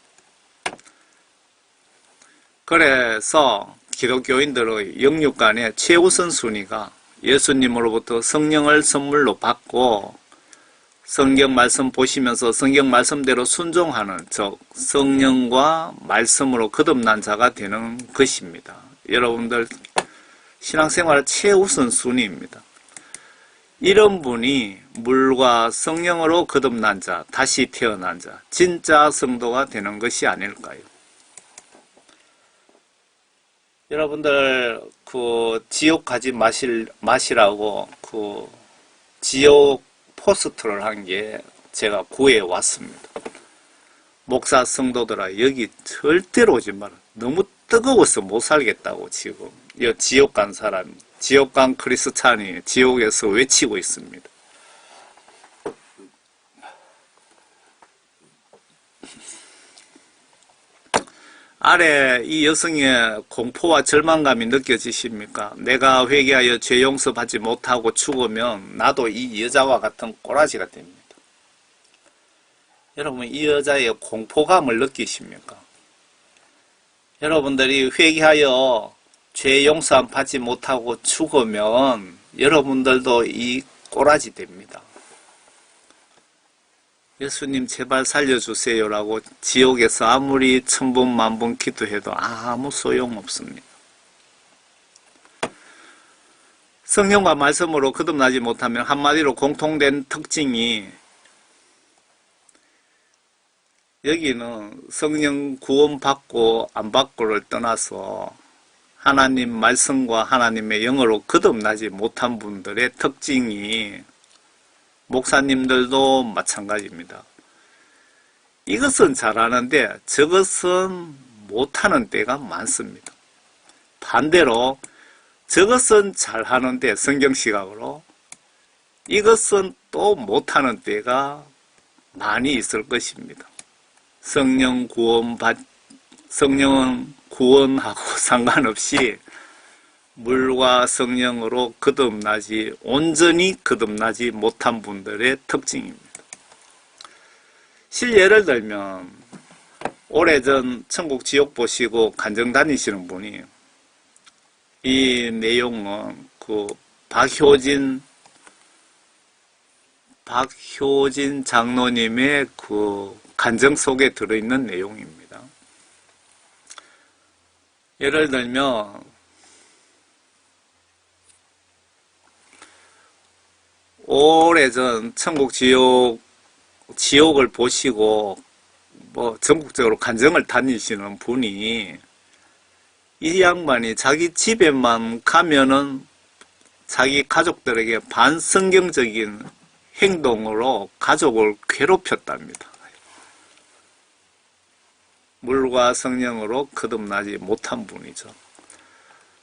그래서 기독교인들의 영육간의 최우선 순위가 예수님으로부터 성령을 선물로 받고 성경 말씀 보시면서 성경 말씀대로 순종하는 즉 성령과 말씀으로 거듭난 자가 되는 것입니다. 여러분들 신앙생활 최우선 순위입니다. 이런 분이 물과 성령으로 거듭난 자, 다시 태어난 자, 진짜 성도가 되는 것이 아닐까요? 여러분들 지옥 가지 마시라고 지옥 포스터를 한 게 제가 구해 왔습니다. 목사 성도들아, 여기 절대로 오지 마라. 너무 뜨거워서 못 살겠다고 지금 이 지옥 간 사람, 지옥 간 크리스찬이 지옥에서 외치고 있습니다. 아래 이 여성의 공포와 절망감이 느껴지십니까? 내가 회개하여 죄 용서받지 못하고 죽으면 나도 이 여자와 같은 꼬라지가 됩니다. 여러분, 이 여자의 공포감을 느끼십니까? 여러분들이 회개하여 죄 용서 받지 못하고 죽으면 여러분들도 이 꼬라지 됩니다. 예수님 제발 살려주세요라고 지옥에서 아무리 천번 만번 기도해도 아무 소용없습니다. 성령과 말씀으로 거듭나지 못하면 한마디로 공통된 특징이, 여기는 성령 구원받고 안 받고를 떠나서 하나님 말씀과 하나님의 영으로 거듭나지 못한 분들의 특징이, 목사님들도 마찬가지입니다. 이것은 잘하는데 저것은 못하는 때가 많습니다. 반대로 저것은 잘하는데 성경시각으로 이것은 또 못하는 때가 많이 있을 것입니다. 성령은 구원하고 상관없이 물과 성령으로 온전히 거듭나지 못한 분들의 특징입니다. 실예를 들면, 오래전 천국 지옥 보시고 간증 다니시는 분이, 이 내용은 박효진 장로님의 간증 속에 들어있는 내용입니다. 예를 들면, 오래전 천국 지옥을 보시고 전국적으로 간증을 다니시는 분이, 이 양반이 자기 집에만 가면은 자기 가족들에게 반성경적인 행동으로 가족을 괴롭혔답니다. 물과 성령으로 거듭나지 못한 분이죠.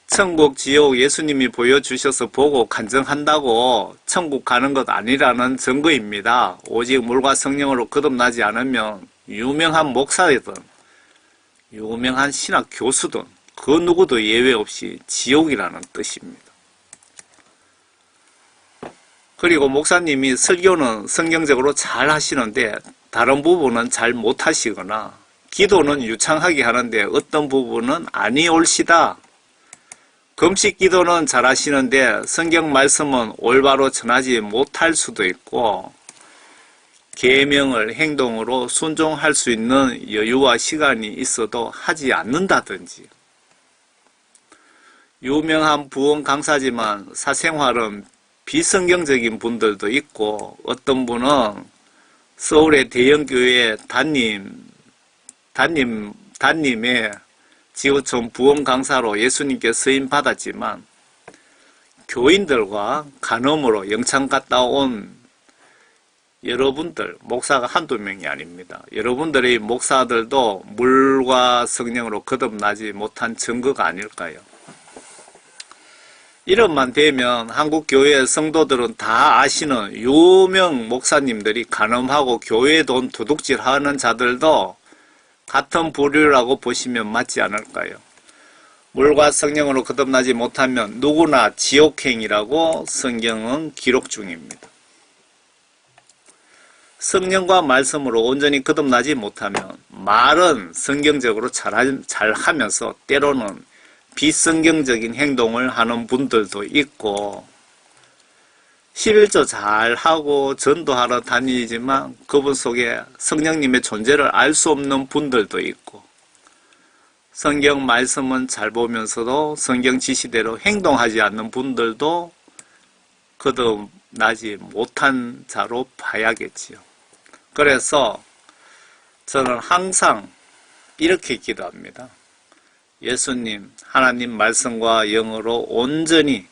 천국, 지옥 예수님이 보여주셔서 보고 간증한다고 천국 가는 것 아니라는 증거입니다. 오직 물과 성령으로 거듭나지 않으면 유명한 목사이든 유명한 신학 교수든 그 누구도 예외 없이 지옥이라는 뜻입니다. 그리고 목사님이 설교는 성경적으로 잘 하시는데 다른 부분은 잘 못하시거나, 기도는 유창하게 하는데 어떤 부분은 아니 옳시다, 금식 기도는 잘 하시는데 성경 말씀은 올바로 전하지 못할 수도 있고, 계명을 행동으로 순종할 수 있는 여유와 시간이 있어도 하지 않는다든지, 유명한 부흥 강사지만 사생활은 비성경적인 분들도 있고, 어떤 분은 서울의 대형교회 담임의 지구촌 부흥 강사로 예수님께 쓰임 받았지만 교인들과 간음으로 영창 갔다 온 여러분들, 목사가 한두 명이 아닙니다. 여러분들의 목사들도 물과 성령으로 거듭나지 못한 증거가 아닐까요? 이름만 되면 한국 교회 성도들은 다 아시는 유명 목사님들이 간음하고 교회 돈 도둑질하는 자들도 같은 부류라고 보시면 맞지 않을까요? 물과 성령으로 거듭나지 못하면 누구나 지옥행이라고 성경은 기록 중입니다. 성령과 말씀으로 온전히 거듭나지 못하면 말은 성경적으로 잘하면서 때로는 비성경적인 행동을 하는 분들도 있고, 11조 잘하고 전도하러 다니지만 그분 속에 성령님의 존재를 알 수 없는 분들도 있고, 성경 말씀은 잘 보면서도 성경 지시대로 행동하지 않는 분들도 거듭나지 못한 자로 봐야겠지요. 그래서 저는 항상 이렇게 기도합니다. 예수님, 하나님 말씀과 영으로 온전히,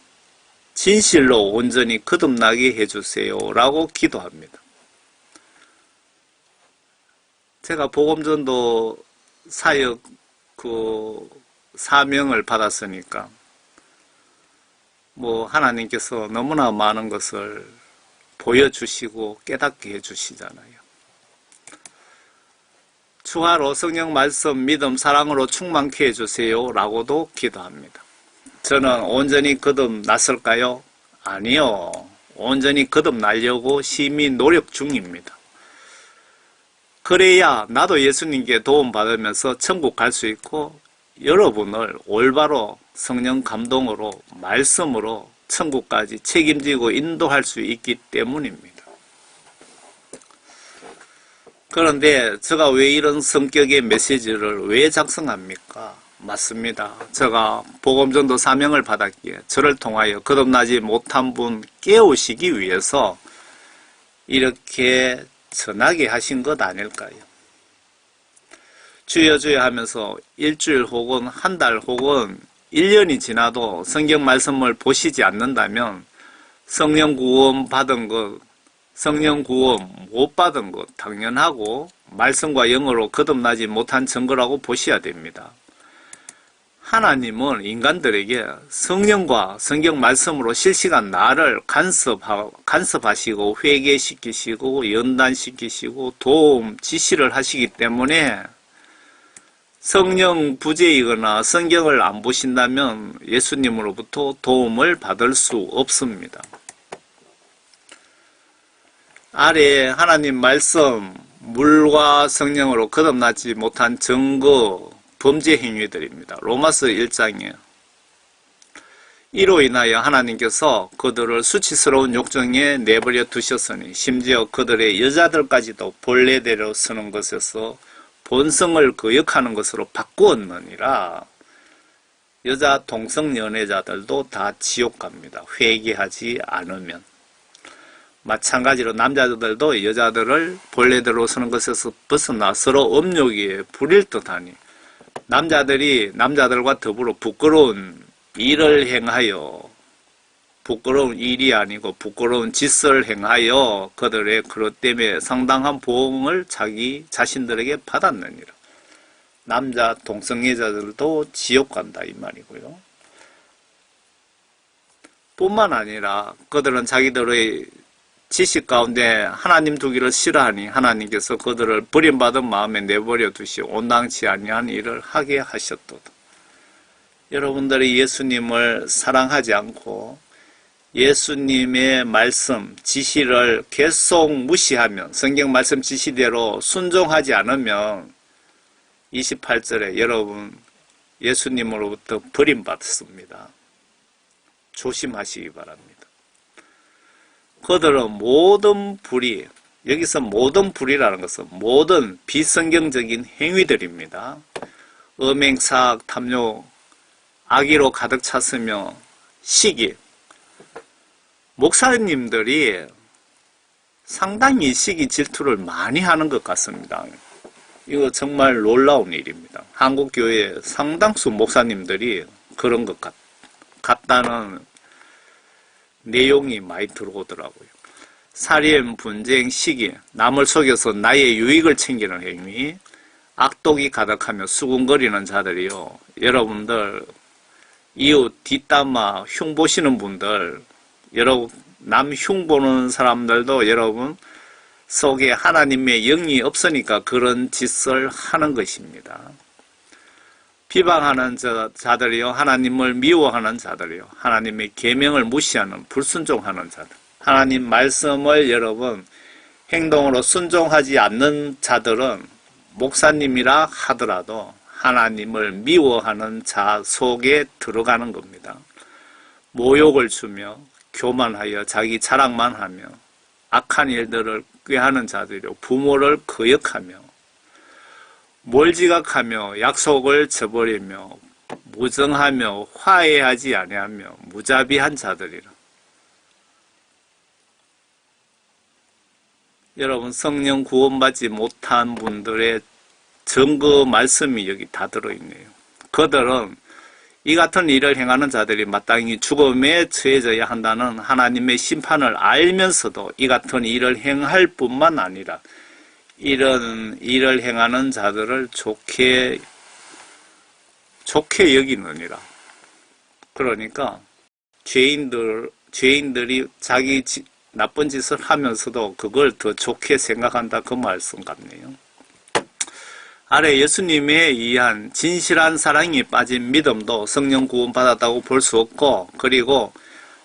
진실로 온전히 거듭나게 해주세요 라고 기도합니다. 제가 복음전도 사역 사명을 받았으니까 하나님께서 너무나 많은 것을 보여주시고 깨닫게 해주시잖아요. 추가로 성령 말씀, 믿음, 사랑으로 충만케 해주세요 라고도 기도합니다. 저는 온전히 거듭났을까요? 아니요. 온전히 거듭나려고 심히 노력 중입니다. 그래야 나도 예수님께 도움받으면서 천국 갈 수 있고 여러분을 올바로 성령 감동으로 말씀으로 천국까지 책임지고 인도할 수 있기 때문입니다. 그런데 제가 왜 이런 성격의 메시지를 왜 작성합니까? 맞습니다. 제가 복음전도 사명을 받았기에 저를 통하여 거듭나지 못한 분 깨우시기 위해서 이렇게 전하게 하신 것 아닐까요? 주여 주여 하면서 일주일 혹은 한 달 혹은 1년이 지나도 성경 말씀을 보시지 않는다면 성령 구원 받은 것, 성령 구원 못 받은 것 당연하고 말씀과 영으로 거듭나지 못한 증거라고 보셔야 됩니다. 하나님은 인간들에게 성령과 성경 말씀으로 실시간 나를 간섭하시고 회개시키시고 연단시키시고 도움, 지시를 하시기 때문에 성령 부재이거나 성경을 안 보신다면 예수님으로부터 도움을 받을 수 없습니다. 아래 하나님 말씀, 물과 성령으로 거듭나지 못한 증거, 범죄 행위들입니다. 로마서 1장이에요. 이로 인하여 하나님께서 그들을 수치스러운 욕정에 내버려 두셨으니 심지어 그들의 여자들까지도 본래대로 쓰는 것에서 본성을 거역하는 것으로 바꾸었느니라. 여자 동성 연애자들도 다 지옥 갑니다. 회개하지 않으면. 마찬가지로 남자들도 여자들을 본래대로 쓰는 것에서 벗어나 서로 음욕에 부릴 듯하니 남자들이 남자들과 더불어 부끄러운 일을 행하여, 부끄러운 일이 아니고 부끄러운 짓을 행하여 그들의 그것 때문에 상당한 보응을 자기 자신들에게 받았느니라. 남자 동성애자들도 지옥 간다 이 말이고요. 뿐만 아니라 그들은 자기들의 지식 가운데 하나님 두기를 싫어하니 하나님께서 그들을 버림받은 마음에 내버려 두시 온당치 아니한 일을 하게 하셨도다. 여러분들이 예수님을 사랑하지 않고 예수님의 말씀, 지시를 계속 무시하면 성경 말씀 지시대로 순종하지 않으면 28절에 여러분 예수님으로부터 버림받습니다. 조심하시기 바랍니다. 그들은 모든 불의, 여기서 모든 불의라는 것은 모든 비성경적인 행위들입니다. 음행, 사악, 탐욕, 악의로 가득 찼으며 시기. 목사님들이 상당히 시기 질투를 많이 하는 것 같습니다. 이거 정말 놀라운 일입니다. 한국교회 상당수 목사님들이 그런 것 같다는 내용이 많이 들어오더라고요. 살인, 분쟁, 시기, 남을 속여서 나의 유익을 챙기는 행위, 악독이 가득하며 수군거리는 자들이요. 여러분들 이웃 뒷담화 흉보시는 분들, 여러분 남 흉보는 사람들도 여러분 속에 하나님의 영이 없으니까 그런 짓을 하는 것입니다. 비방하는 자들이요, 하나님을 미워하는 자들이요, 하나님의 계명을 무시하는 불순종하는 자들, 하나님 말씀을 여러분 행동으로 순종하지 않는 자들은 목사님이라 하더라도 하나님을 미워하는 자 속에 들어가는 겁니다. 모욕을 주며 교만하여 자기 자랑만 하며 악한 일들을 꾀하는 자들이요, 부모를 거역하며 몰지각하며 약속을 저버리며 무정하며 화해하지 아니하며 무자비한 자들이라. 여러분 성령 구원받지 못한 분들의 증거 말씀이 여기 다 들어있네요. 그들은 이 같은 일을 행하는 자들이 마땅히 죽음에 처해져야 한다는 하나님의 심판을 알면서도 이 같은 일을 행할 뿐만 아니라 이런 일을 행하는 자들을 좋게 여기느니라. 그러니까 죄인들이 자기 나쁜 짓을 하면서도 그걸 더 좋게 생각한다, 그 말씀 같네요. 아래 예수님에 의한 진실한 사랑이 빠진 믿음도 성령 구원받았다고 볼 수 없고, 그리고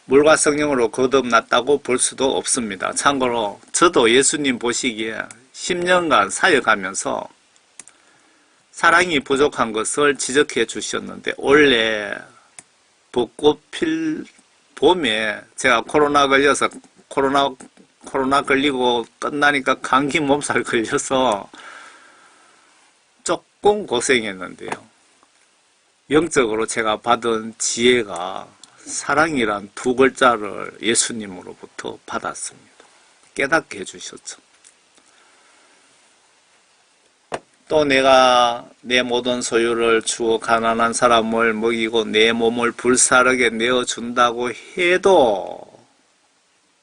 물과 성령으로 거듭났다고 볼 수도 없습니다. 참고로 저도 예수님 보시기에 10년간 사역하면서 사랑이 부족한 것을 지적해 주셨는데, 원래 벚꽃 필 봄에 제가 코로나 걸려서 코로나 걸리고 끝나니까 감기 몸살 걸려서 조금 고생했는데요. 영적으로 제가 받은 지혜가 사랑이란 두 글자를 예수님으로부터 받았습니다. 깨닫게 해주셨죠. 또 내가 내 모든 소유를 주어 가난한 사람을 먹이고 내 몸을 불사르게 내어준다고 해도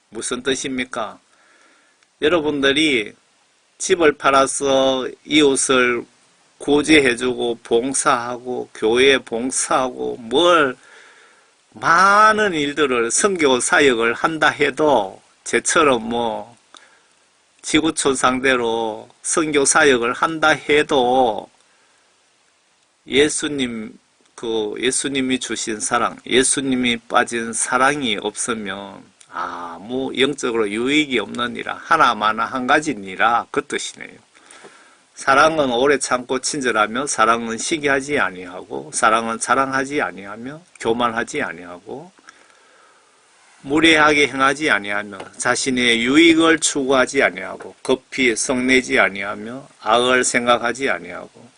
무슨 뜻입니까? 여러분들이 집을 팔아서 이웃을 구제해주고 봉사하고 교회 봉사하고 많은 일들을 선교 사역을 한다 해도 예처럼 지구촌 상대로 선교 사역을 한다 해도 예수님이 주신 사랑, 예수님이 빠진 사랑이 없으면 아무 영적으로 유익이 없느니라. 하나마나 한 가지니라, 그 뜻이네요. 사랑은 오래 참고 친절하며, 사랑은 시기하지 아니하고, 사랑은 자랑하지 아니하며, 교만하지 아니하고, 무례하게 행하지 아니하며, 자신의 유익을 추구하지 아니하고, 급히 성내지 아니하며, 악을 생각하지 아니하고,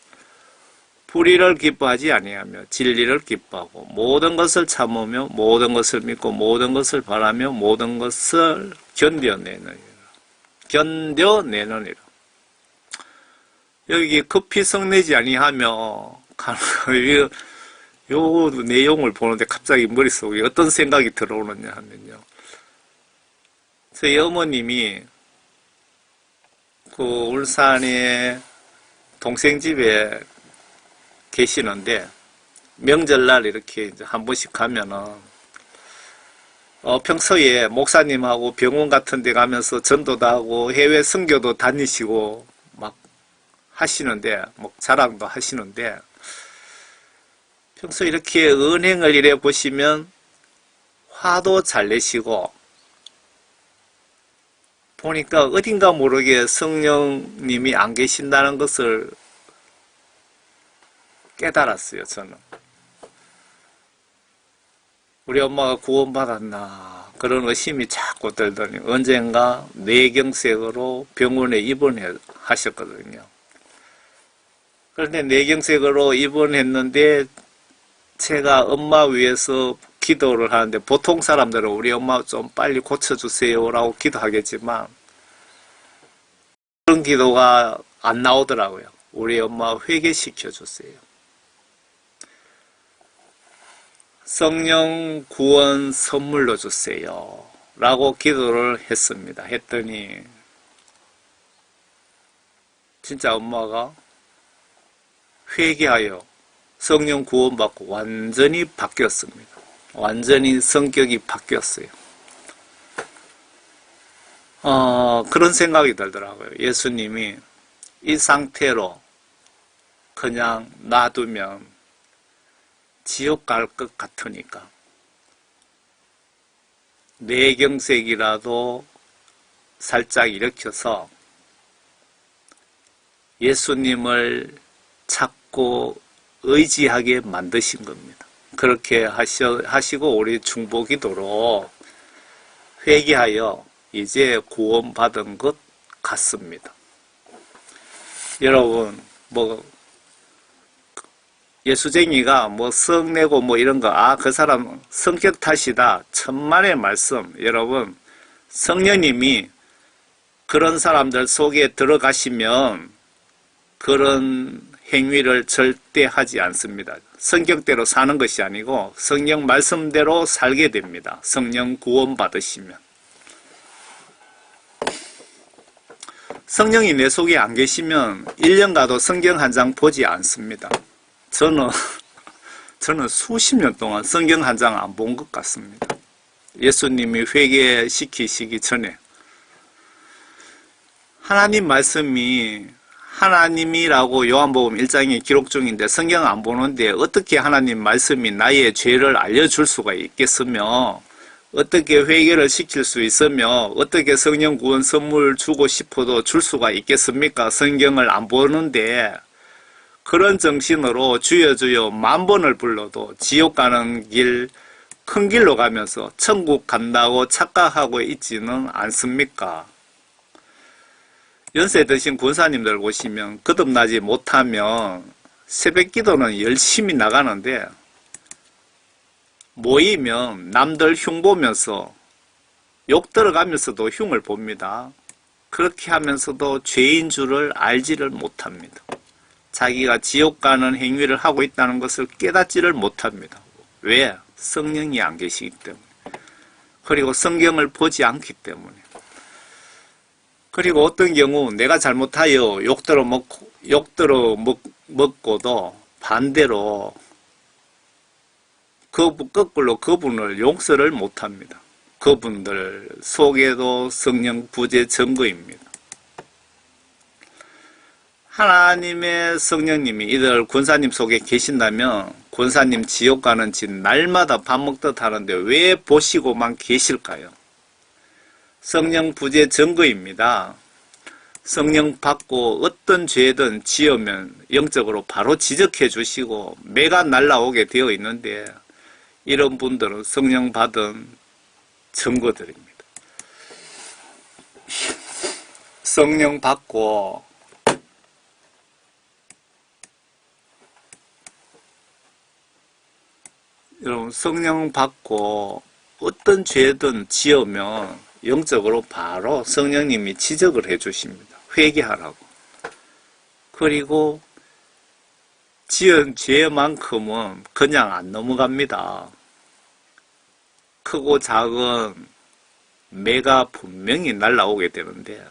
불의를 기뻐하지 아니하며, 진리를 기뻐하고, 모든 것을 참으며, 모든 것을 믿고, 모든 것을 바라며, 모든 것을 견뎌내느니라. 여기 급히 성내지 아니하며, 요 내용을 보는데 갑자기 머릿속에 어떤 생각이 들어오느냐 하면요. 저희 어머님이 울산에 동생 집에 계시는데, 명절날 이렇게 이제 한 번씩 가면은, 평소에 목사님하고 병원 같은 데 가면서 전도도 하고 해외 선교도 다니시고 막 하시는데, 자랑도 하시는데, 평소 이렇게 은행을 이래 보시면 화도 잘 내시고, 보니까 어딘가 모르게 성령님이 안 계신다는 것을 깨달았어요, 저는. 우리 엄마가 구원받았나, 그런 의심이 자꾸 들더니 언젠가 뇌경색으로 병원에 입원하셨거든요. 그런데 뇌경색으로 입원했는데 제가 엄마 위해서 기도를 하는데, 보통 사람들은 우리 엄마 좀 빨리 고쳐주세요라고 기도하겠지만 그런 기도가 안 나오더라고요. 우리 엄마 회개시켜주세요. 성령 구원 선물로 주세요 라고 기도를 했습니다. 했더니 진짜 엄마가 회개하여 성령 구원받고 완전히 바뀌었습니다. 완전히 성격이 바뀌었어요. 그런 생각이 들더라고요. 예수님이 이 상태로 그냥 놔두면 지옥 갈 것 같으니까 뇌경색이라도 살짝 일으켜서 예수님을 찾고 의지하게 만드신 겁니다. 그렇게 하시고 우리 중보기도로 회개하여 이제 구원받은 것 같습니다. 여러분, 예수쟁이가 성내고 이런 거, 그 사람 성격 탓이다, 천만의 말씀. 여러분, 성령님이 그런 사람들 속에 들어가시면 그런 행위를 절대 하지 않습니다. 성격대로 사는 것이 아니고 성령 말씀대로 살게 됩니다. 성령 구원 받으시면. 성령이 내 속에 안 계시면 1년 가도 성경 한 장 보지 않습니다. 저는 수십 년 동안 성경 한 장 안 본 것 같습니다. 예수님이 회개시키시기 전에. 하나님 말씀이 하나님이라고 요한복음 1장에 기록 중인데 성경 안 보는데 어떻게 하나님 말씀이 나의 죄를 알려줄 수가 있겠으며 어떻게 회개를 시킬 수 있으며 어떻게 성령 구원 선물 주고 싶어도 줄 수가 있겠습니까? 성경을 안 보는데 그런 정신으로 주여 주여 10,000번을 불러도 지옥 가는 길 큰 길로 가면서 천국 간다고 착각하고 있지는 않습니까? 연세 드신 군사님들 보시면 거듭나지 못하면 새벽 기도는 열심히 나가는데 모이면 남들 흉 보면서 욕 들어가면서도 흉을 봅니다. 그렇게 하면서도 죄인 줄을 알지를 못합니다. 자기가 지옥 가는 행위를 하고 있다는 것을 깨닫지를 못합니다. 왜? 성령이 안 계시기 때문에. 그리고 성경을 보지 않기 때문에. 그리고 어떤 경우 내가 잘못하여 욕들어 먹고도 반대로 거꾸로 그분을 용서를 못합니다. 그분들 속에도 성령 부재 증거입니다. 하나님의 성령님이 이들 권사님 속에 계신다면 권사님 지옥 가는 집 날마다 밥 먹듯 하는데 왜 보시고만 계실까요? 성령 부재 증거입니다. 성령 받고 어떤 죄든 지으면 영적으로 바로 지적해 주시고 매가 날라오게 되어 있는데 이런 분들은 성령 받은 증거들입니다. 성령 받고 여러분 성령 받고 어떤 죄든 지으면 영적으로 바로 성령님이 지적을 해 주십니다. 회개하라고. 그리고 지은 죄만큼은 그냥 안 넘어갑니다. 크고 작은 매가 분명히 날라오게 되는데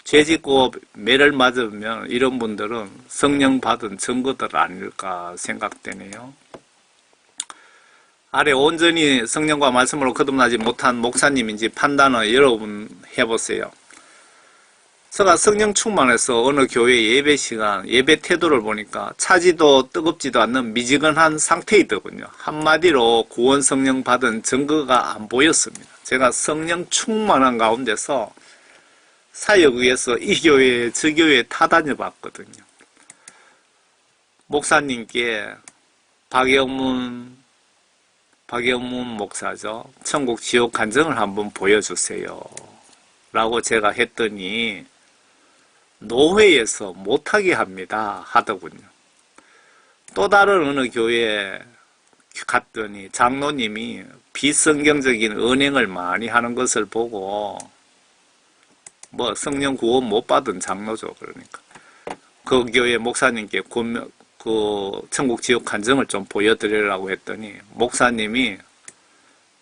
죄짓고 매를 맞으면 이런 분들은 성령 받은 증거들 아닐까 생각되네요. 아래 온전히 성령과 말씀으로 거듭나지 못한 목사님인지 판단을 여러분 해보세요. 제가 성령 충만해서 어느 교회 예배 시간, 예배 태도를 보니까 차지도 뜨겁지도 않는 미지근한 상태이더군요. 한마디로 구원 성령 받은 증거가 안 보였습니다. 제가 성령 충만한 가운데서 사역 위해서 이 교회, 저 교회 타다녀 봤거든요. 목사님께 박영문 목사죠. 천국 지옥 간증을 한번 보여주세요. 라고 제가 했더니 노회에서 못하게 합니다. 하더군요. 또 다른 어느 교회에 갔더니 장로님이 비성경적인 언행을 많이 하는 것을 보고 성령 구원 못 받은 장로죠. 그러니까 그 교회 목사님께 천국 지옥 간증을 좀 보여드리려고 했더니 목사님이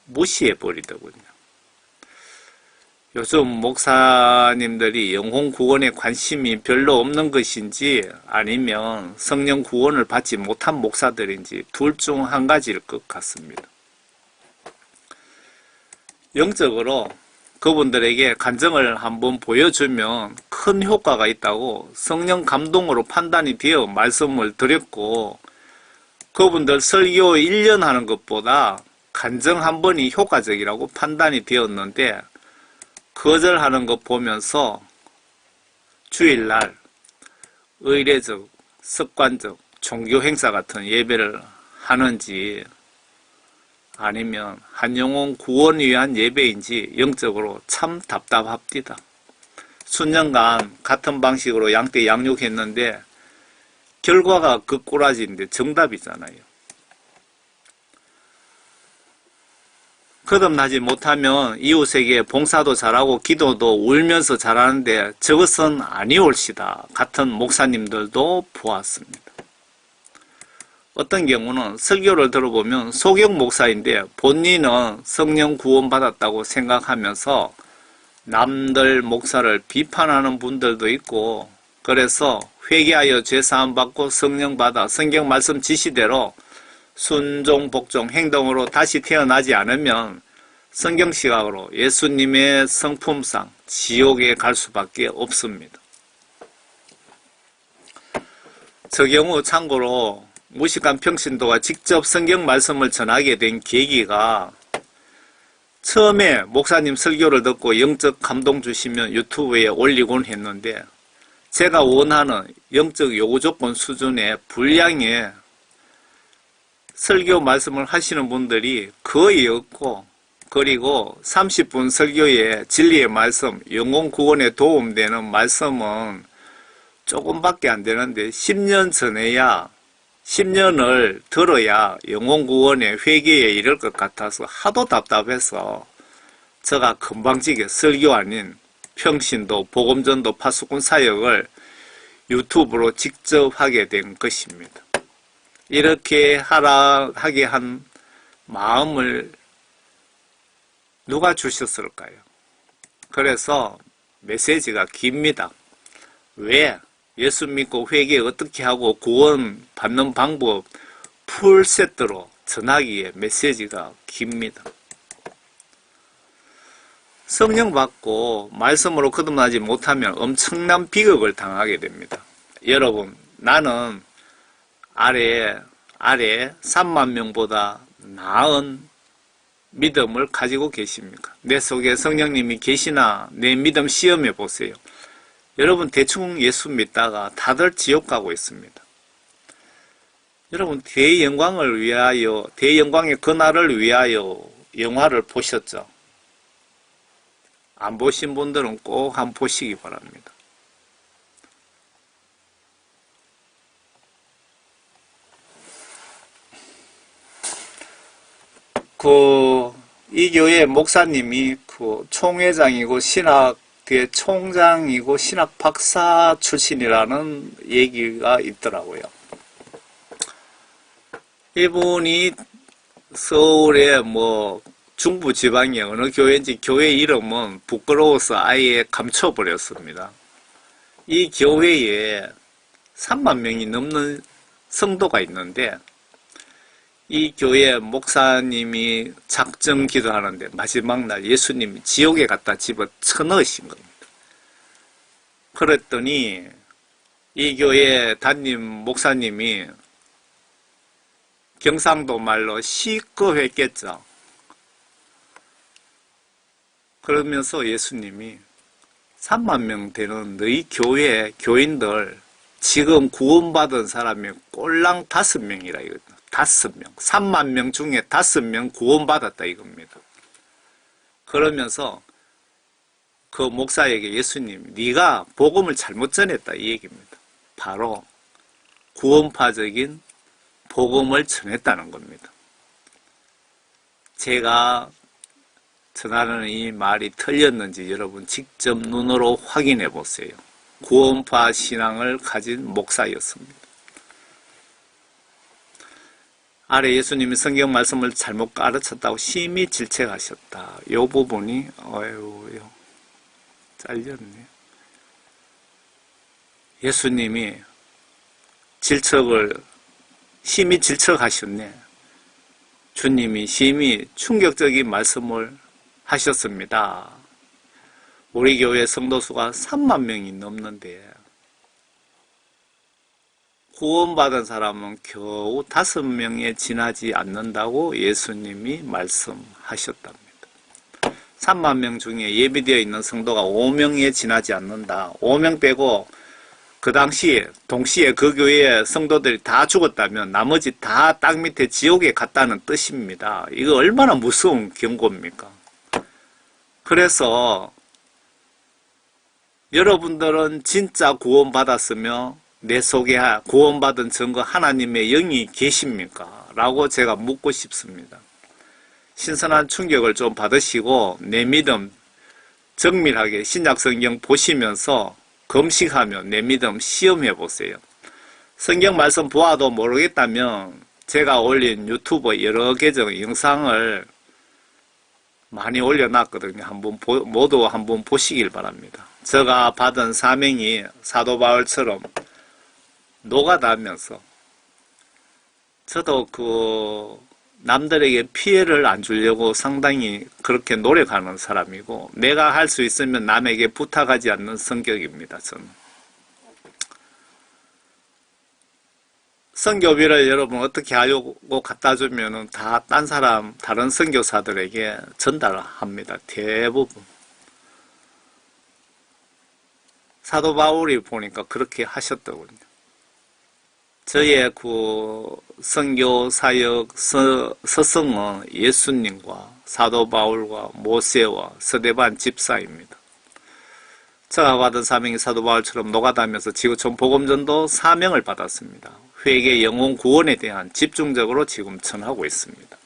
무시해버리더군요. 요즘 목사님들이 영혼 구원에 관심이 별로 없는 것인지 아니면 성령 구원을 받지 못한 목사들인지 둘 중 한 가지일 것 같습니다. 영적으로 그분들에게 간증을 한번 보여주면 큰 효과가 있다고 성령 감동으로 판단이 되어 말씀을 드렸고 그분들 설교 1년 하는 것보다 간증 한 번이 효과적이라고 판단이 되었는데 거절하는 것 보면서 주일날 의례적, 습관적, 종교 행사 같은 예배를 하는지 아니면 한 영혼 구원을 위한 예배인지 영적으로 참 답답합니다. 수년간 같은 방식으로 양떼 양육했는데 결과가 그 꼬라지인데 정답이잖아요. 거듭나지 못하면 이웃에게 봉사도 잘하고 기도도 울면서 잘하는데 저것은 아니올시다 같은 목사님들도 보았습니다. 어떤 경우는 설교를 들어보면 소경 목사인데 본인은 성령 구원 받았다고 생각하면서 남들 목사를 비판하는 분들도 있고, 그래서 회개하여 죄사함 받고 성령 받아 성경 말씀 지시대로 순종 복종 행동으로 다시 태어나지 않으면 성경 시각으로 예수님의 성품상 지옥에 갈 수밖에 없습니다. 저 경우 참고로 무식한 평신도가 직접 성경 말씀을 전하게 된 계기가, 처음에 목사님 설교를 듣고 영적 감동 주시면 유튜브에 올리곤 했는데, 제가 원하는 영적 요구 조건 수준의 분량의 설교 말씀을 하시는 분들이 거의 없고, 그리고 30분 설교에 진리의 말씀, 영혼 구원에 도움되는 말씀은 조금밖에 안 되는데 10년 전에야 10년을 들어야 영혼 구원의 회개에 이를 것 같아서 하도 답답해서 제가 금방지게 설교 아닌 평신도, 복음전도, 파수꾼 사역을 유튜브로 직접 하게 된 것입니다. 이렇게 하게 한 마음을 누가 주셨을까요? 그래서 메시지가 깁니다. 왜? 예수 믿고 회개 어떻게 하고 구원 받는 방법 풀세트로 전하기에 메시지가 깁니다. 성령 받고 말씀으로 거듭나지 못하면 엄청난 비극을 당하게 됩니다. 여러분, 나는 아래 3만 명보다 나은 믿음을 가지고 계십니까? 내 속에 성령님이 계시나 내 믿음 시험해 보세요. 여러분, 대충 예수 믿다가 다들 지옥 가고 있습니다. 여러분, 대영광을 위하여, 대영광의 그날을 위하여 영화를 보셨죠? 안 보신 분들은 꼭 한번 보시기 바랍니다. 이 교회 목사님이 총회장이고 신학계 총장이고 신학 박사 출신이라는 얘기가 있더라고요. 이분이 서울에 중부 지방의 어느 교회인지 교회 이름은 부끄러워서 아예 감춰버렸습니다. 이 교회에 3만 명이 넘는 성도가 있는데, 이 교회 목사님이 작정 기도하는데 마지막 날 예수님이 지옥에 갖다 집어쳐넣으신 겁니다. 그랬더니 이 교회 담임 목사님이 경상도 말로 시끄했겠죠. 그러면서 예수님이 3만 명 되는 너희 교회 교인들 지금 구원받은 사람이 꼴랑 5명이라 이거든요. 5명. 3만 명 중에 5명 구원받았다 이겁니다. 그러면서 그 목사에게 예수님, 네가 복음을 잘못 전했다 이 얘기입니다. 바로 구원파적인 복음을 전했다는 겁니다. 제가 전하는 이 말이 틀렸는지 여러분 직접 눈으로 확인해 보세요. 구원파 신앙을 가진 목사였습니다. 아래 예수님이 성경 말씀을 잘못 가르쳤다고 심히 질책하셨다. 이 부분이 잘렸네. 예수님이 심히 질책하셨네. 주님이 심히 충격적인 말씀을 하셨습니다. 우리 교회 성도수가 3만 명이 넘는데 구원받은 사람은 겨우 5명에 지나지 않는다고 예수님이 말씀하셨답니다. 3만 명 중에 예비되어 있는 성도가 5명에 지나지 않는다. 5명 빼고 그 당시에 동시에 그 교회의 성도들이 다 죽었다면 나머지 다 땅 밑에 지옥에 갔다는 뜻입니다. 이거 얼마나 무서운 경고입니까? 그래서 여러분들은 진짜 구원받았으며 내 속에 구원받은 증거 하나님의 영이 계십니까? 라고 제가 묻고 싶습니다. 신선한 충격을 좀 받으시고 내 믿음 정밀하게 신약성경 보시면서 검식하며 내 믿음 시험해 보세요. 성경 말씀 보아도 모르겠다면 제가 올린 유튜브 여러 계정 영상을 많이 올려놨거든요. 모두 한번 보시길 바랍니다. 제가 받은 사명이 사도 바울처럼 노가다면서 저도 남들에게 피해를 안 주려고 상당히 그렇게 노력하는 사람이고, 내가 할 수 있으면 남에게 부탁하지 않는 성격입니다. 저는 선교비를 여러분 어떻게 하려고 갖다 주면은 다 다른 선교사들에게 전달합니다. 대부분. 사도 바울이 보니까 그렇게 하셨더군요. 저의 선교 사역 서성은 예수님과 사도 바울과 모세와 스데반 집사입니다. 제가 받은 사명이 사도 바울처럼 노가다면서 지구촌 복음전도 사명을 받았습니다. 회개 영혼 구원에 대한 집중적으로 지금 전하고 있습니다.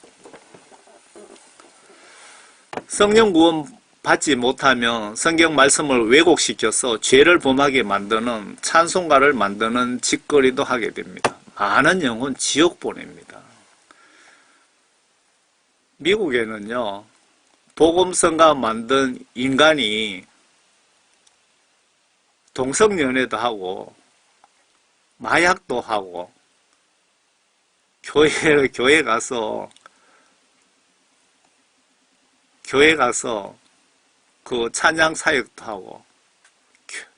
성령 구원 받지 못하면 성경 말씀을 왜곡시켜서 죄를 범하게 만드는 찬송가를 만드는 짓거리도 하게 됩니다. 많은 영혼 지옥 보냅니다. 미국에는요, 복음성가 만든 인간이 동성연애도 하고 마약도 하고 교회 가서 찬양 사역도 하고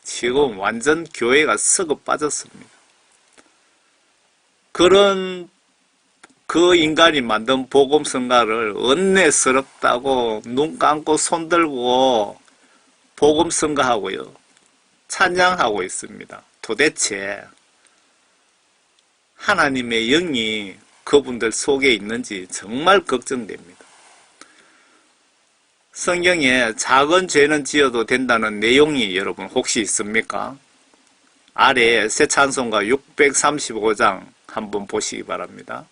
지금 완전 교회가 썩어 빠졌습니다. 그런 그 인간이 만든 복음성가를 은혜스럽다고 눈 감고 손 들고 복음성가하고요, 찬양하고 있습니다. 도대체 하나님의 영이 그분들 속에 있는지 정말 걱정됩니다. 성경에 작은 죄는 지어도 된다는 내용이 여러분 혹시 있습니까? 아래 새 찬송가 635장 한번 보시기 바랍니다.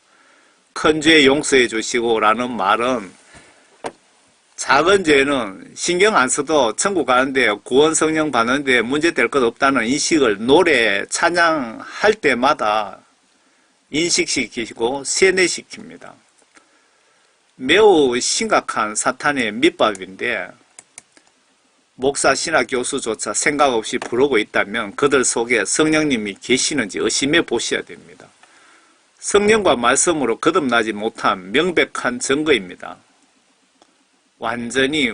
큰 죄 용서해 주시고 라는 말은 작은 죄는 신경 안 써도 천국 가는데 구원 성령 받는데 문제될 것 없다는 인식을 노래 찬양할 때마다 인식시키고 세뇌시킵니다. 매우 심각한 사탄의 밑밥인데, 목사 신학 교수조차 생각 없이 부르고 있다면 그들 속에 성령님이 계시는지 의심해 보셔야 됩니다. 성령과 말씀으로 거듭나지 못한 명백한 증거입니다. 완전히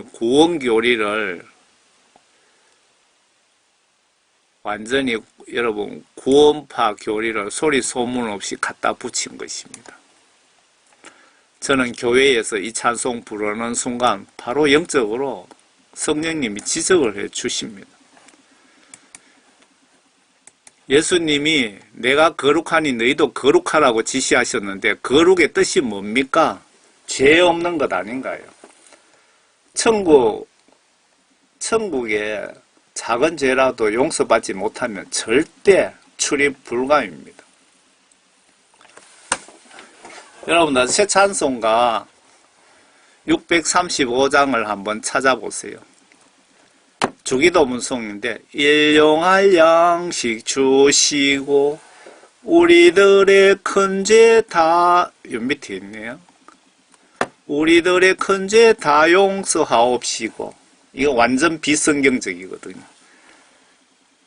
여러분 구원파 교리를 소리 소문 없이 갖다 붙인 것입니다. 저는 교회에서 이 찬송 부르는 순간 바로 영적으로 성령님이 지적을 해 주십니다. 예수님이 내가 거룩하니 너희도 거룩하라고 지시하셨는데 거룩의 뜻이 뭡니까? 죄 없는 것 아닌가요? 천국에 작은 죄라도 용서받지 못하면 절대 출입 불가입니다. 여러분들 새 찬송가 635장을 한번 찾아보세요. 주기도 문송인데, 일용할 양식 주시고 우리들의 큰 죄 다, 요 밑에 있네요. 우리들의 큰 죄 다 용서하옵시고. 이거 완전 비성경적이거든요.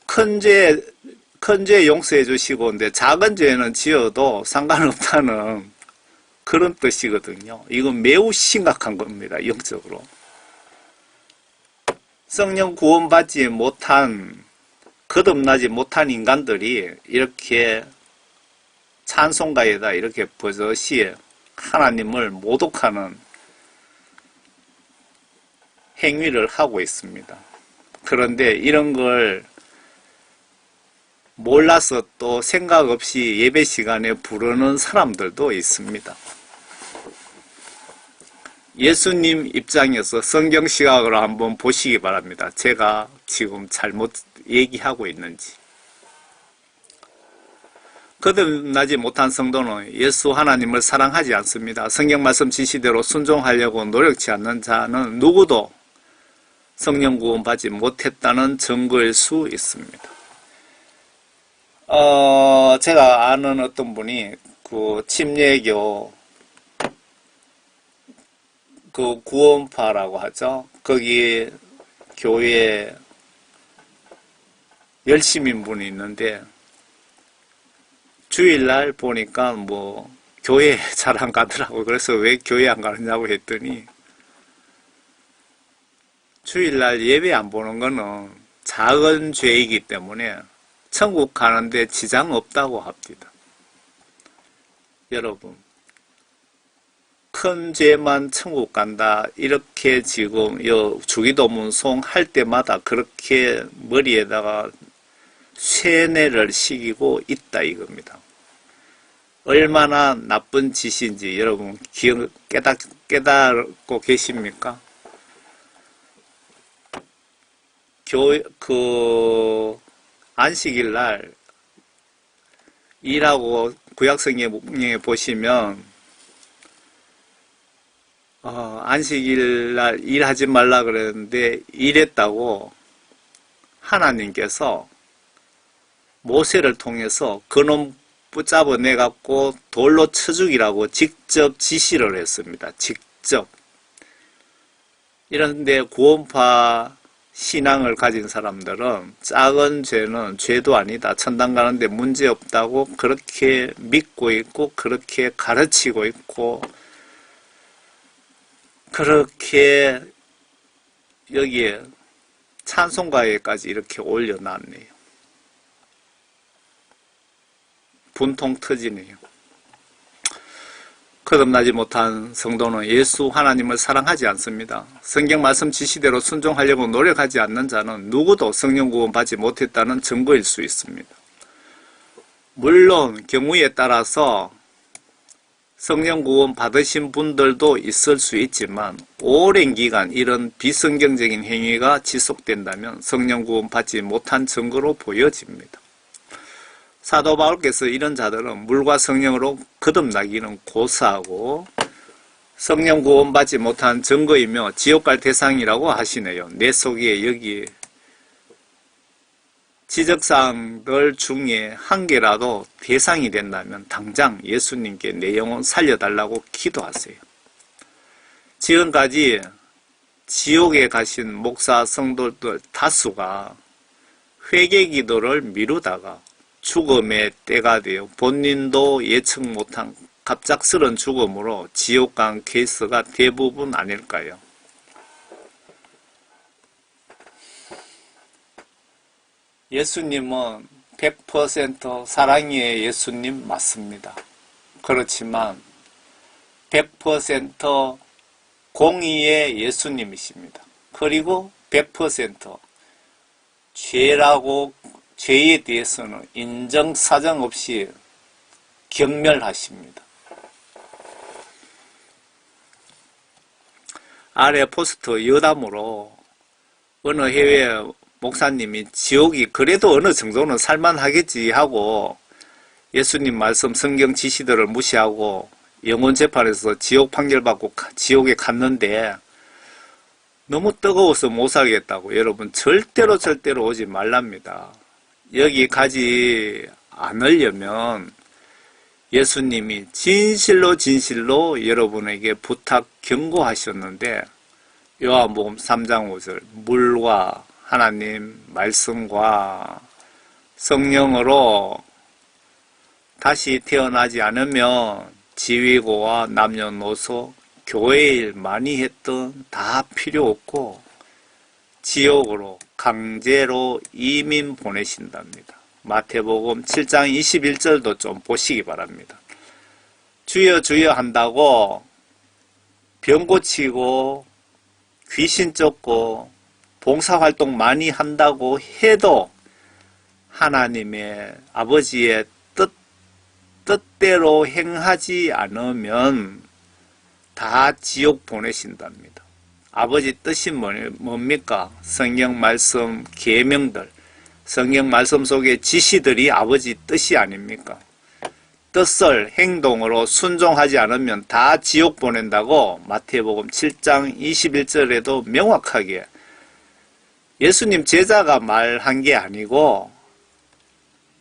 큰 죄 용서해 주시고, 근데 작은 죄는 지어도 상관없다는 그런 뜻이거든요. 이건 매우 심각한 겁니다. 영적으로. 성령 구원받지 못한, 거듭나지 못한 인간들이 이렇게 찬송가에다 이렇게 버젓이 하나님을 모독하는 행위를 하고 있습니다. 그런데 이런 걸 몰라서 또 생각 없이 예배 시간에 부르는 사람들도 있습니다. 예수님 입장에서 성경 시각으로 한번 보시기 바랍니다. 제가 지금 잘못 얘기하고 있는지. 거듭나지 못한 성도는 예수 하나님을 사랑하지 않습니다. 성경 말씀 지시대로 순종하려고 노력치 않는 자는 누구도 성령 구원 받지 못했다는 증거일 수 있습니다. 제가 아는 어떤 분이 그 침례교 그 구원파라고 하죠. 거기 교회에 열심인 분이 있는데 주일날 보니까 뭐 교회 잘 안 가더라고. 그래서 왜 교회 안 가느냐고 했더니 주일날 예배 안 보는 거는 작은 죄이기 때문에 천국 가는데 지장 없다고 합니다. 여러분, 큰 죄만 천국 간다 이렇게 지금 주기도문송 할 때마다 그렇게 머리에다가 쇠뇌를 시키고 있다 이겁니다. 얼마나 나쁜 짓인지 여러분 깨닫고 계십니까? 안식일 날 일하고 구약성경에 보시면 안식일 날 일하지 말라 그랬는데 일했다고 하나님께서 모세를 통해서 그놈 붙잡아 내갖고 돌로 쳐 죽이라고 직접 지시를 했습니다. 직접. 이런데 구원파 신앙을 가진 사람들은 작은 죄는 죄도 아니다. 천당 가는데 문제 없다고 그렇게 믿고 있고 그렇게 가르치고 있고 그렇게 여기에 찬송가에까지 이렇게 올려놨네요. 분통 터지네요. 거듭나지 못한 성도는 예수 하나님을 사랑하지 않습니다. 성경 말씀 지시대로 순종하려고 노력하지 않는 자는 누구도 성령 구원 받지 못했다는 증거일 수 있습니다. 물론 경우에 따라서 성령 구원 받으신 분들도 있을 수 있지만 오랜 기간 이런 비성경적인 행위가 지속된다면 성령 구원 받지 못한 증거로 보여집니다. 사도 바울께서 이런 자들은 물과 성령으로 거듭나기는 고사하고 성령 구원받지 못한 증거이며 지옥 갈 대상이라고 하시네요. 내 속에 여기 지적사항들 중에 한 개라도 대상이 된다면 당장 예수님께 내 영혼 살려달라고 기도하세요. 지금까지 지옥에 가신 목사 성도들 다수가 회개 기도를 미루다가 죽음의 때가 되어 본인도 예측 못한 갑작스런 죽음으로 지옥 간 케이스가 대부분 아닐까요? 예수님은 100% 사랑의 예수님 맞습니다. 그렇지만 100% 공의의 예수님이십니다. 그리고 100% 죄에 대해서는 인정사정 없이 경멸하십니다. 아래 포스터 여담으로 어느 해외 목사님이 지옥이 그래도 어느 정도는 살만하겠지 하고 예수님 말씀 성경 지시들을 무시하고 영혼재판에서 지옥 판결받고 지옥에 갔는데 너무 뜨거워서 못 살겠다고. 여러분 절대로 오지 말랍니다. 여기 가지 않으려면 예수님이 진실로 여러분에게 부탁 경고하셨는데 요한복음 3장 5절 물과 하나님 말씀과 성령으로 다시 태어나지 않으면 지위고와 남녀노소 교회 일 많이 했던 다 필요 없고 지옥으로 강제로 이민 보내신답니다. 마태복음 7장 21절도 좀 보시기 바랍니다. 주여 주여 한다고 병 고치고 귀신 쫓고 봉사활동 많이 한다고 해도 하나님의 아버지의 뜻대로 행하지 않으면 다 지옥 보내신답니다. 아버지 뜻이 뭡니까? 성경 말씀 계명들, 성경 말씀 속의 지시들이 아버지 뜻이 아닙니까? 뜻을 행동으로 순종하지 않으면 다 지옥 보낸다고 마태복음 7장 21절에도 명확하게 예수님 제자가 말한 게 아니고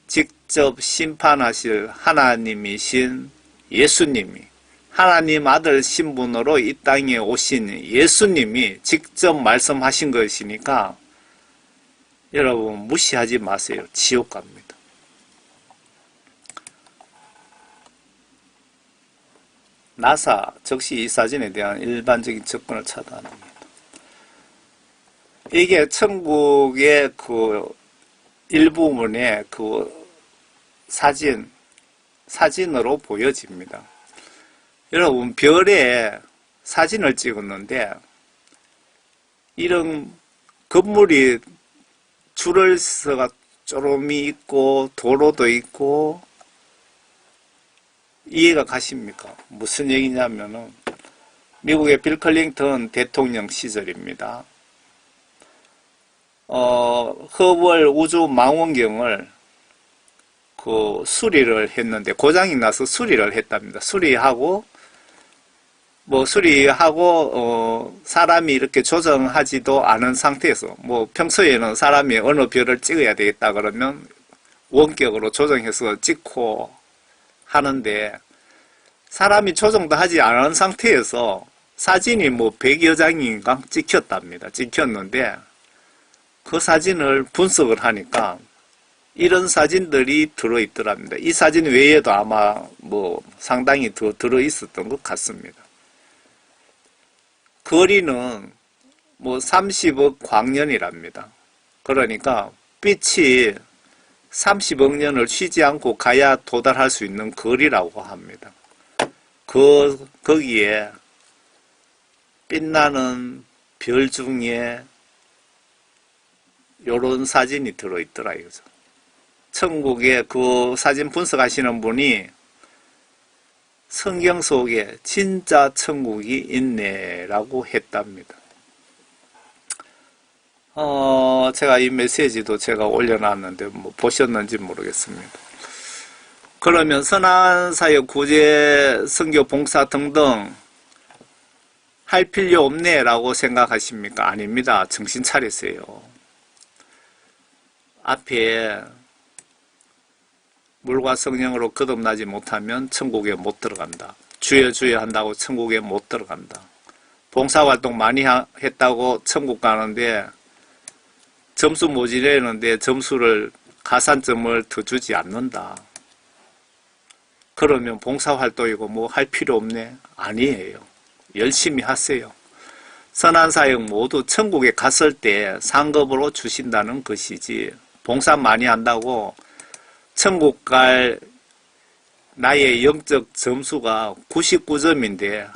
직접 심판하실 하나님이신 예수님이, 하나님 아들 신분으로 이 땅에 오신 예수님이 직접 말씀하신 것이니까 여러분 무시하지 마세요. 지옥 갑니다. 나사 즉시 이 사진에 대한 일반적인 접근을 차단합니다. 이게 천국의 그 일부분의 그 사진으로 보여집니다. 여러분, 별에 사진을 찍었는데 이런 건물이 줄을 서가 쪼름이 있고 도로도 있고 이해가 가십니까? 무슨 얘기냐면은 미국의 빌 클린턴 대통령 시절입니다. 허벌 우주 망원경을 수리를 했는데 고장이 나서 수리를 했답니다. 수리하고 사람이 이렇게 조정하지도 않은 상태에서 평소에는 사람이 어느 별을 찍어야 되겠다 그러면 원격으로 조정해서 찍고 하는데 사람이 조정도 하지 않은 상태에서 사진이 100여 장인가 찍혔답니다. 찍혔는데 그 사진을 분석을 하니까 이런 사진들이 들어있더랍니다. 이 사진 외에도 아마 상당히 더 들어있었던 것 같습니다. 거리는 30억 광년이랍니다. 그러니까 빛이 30억 년을 쉬지 않고 가야 도달할 수 있는 거리라고 합니다. 거기에 빛나는 별 중에 요런 사진이 들어있더라 이거죠. 천국에 그 사진 분석하시는 분이 성경 속에 진짜 천국이 있네라고 했답니다. 제가 이 메시지도 제가 올려놨는데 보셨는지 모르겠습니다. 그러면 선한사역, 구제, 선교, 봉사 등등 할 필요 없네라고 생각하십니까? 아닙니다. 정신 차리세요. 앞에 물과 성령으로 거듭나지 못하면 천국에 못 들어간다. 주여 주여 한다고 천국에 못 들어간다. 봉사활동 많이 했다고 천국 가는데 점수 모집했는데 점수를 가산점을 더 주지 않는다. 그러면 봉사활동이고 할 필요 없네? 아니에요. 열심히 하세요. 선한 사역 모두 천국에 갔을 때 상급으로 주신다는 것이지 봉사 많이 한다고 천국 갈 나의 영적 점수가 99점인데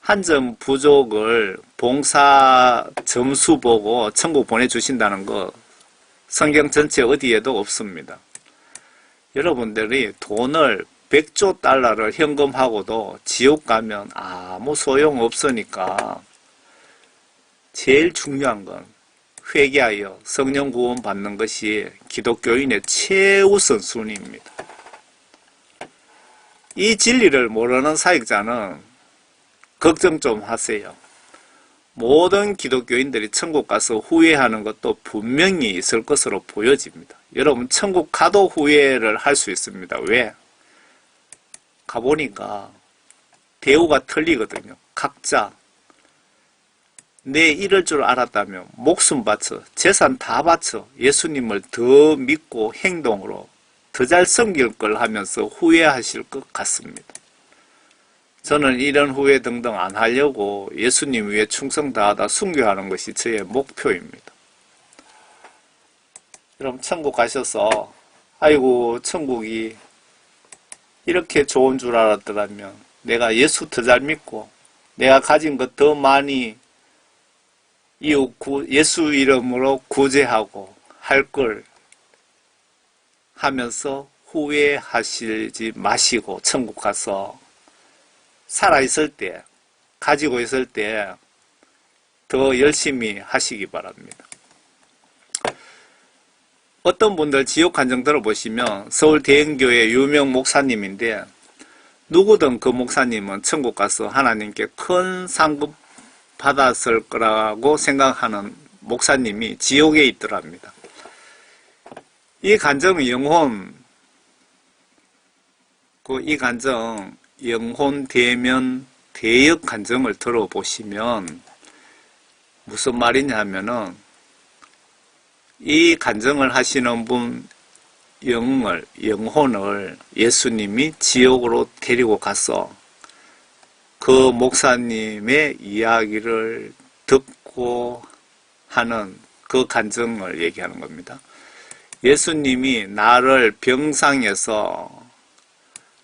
한 점 부족을 봉사 점수 보고 천국 보내주신다는 거 성경 전체 어디에도 없습니다. 여러분들이 돈을 100조 달러를 현금하고도 지옥 가면 아무 소용 없으니까 제일 중요한 건 회개하여 성령 구원 받는 것이 기독교인의 최우선 순위입니다. 이 진리를 모르는 사역자는 걱정 좀 하세요. 모든 기독교인들이 천국 가서 후회하는 것도 분명히 있을 것으로 보여집니다. 여러분 천국 가도 후회를 할 수 있습니다. 왜? 가보니까 대우가 틀리거든요. 각자 내 이럴 줄 알았다면 목숨 바쳐 재산 다 바쳐 예수님을 더 믿고 행동으로 더 잘 섬길 걸 하면서 후회하실 것 같습니다. 저는 이런 후회 등등 안 하려고 예수님 위해 충성 다하다 순교하는 것이 저의 목표입니다. 여러분 천국 가셔서 아이고 천국이 이렇게 좋은 줄 알았더라면 내가 예수 더 잘 믿고 내가 가진 것 더 많이 예수 이름으로 구제하고 할 걸 하면서 후회하시지 마시고 천국 가서 살아있을 때, 가지고 있을 때 더 열심히 하시기 바랍니다. 어떤 분들 지옥 한정 들어보시면 서울 대형교회 유명 목사님인데 누구든 그 목사님은 천국 가서 하나님께 큰 상급 받았을 거라고 생각하는 목사님이 지옥에 있더랍니다. 이 간증은 영혼 이 간증 영혼 대면 대역 간증을 들어보시면 무슨 말이냐 하면은 이 간증을 하시는 분 영혼을 예수님이 지옥으로 데리고 가서 그 목사님의 이야기를 듣고 하는 그 간증을 얘기하는 겁니다. 예수님이 나를 병상에서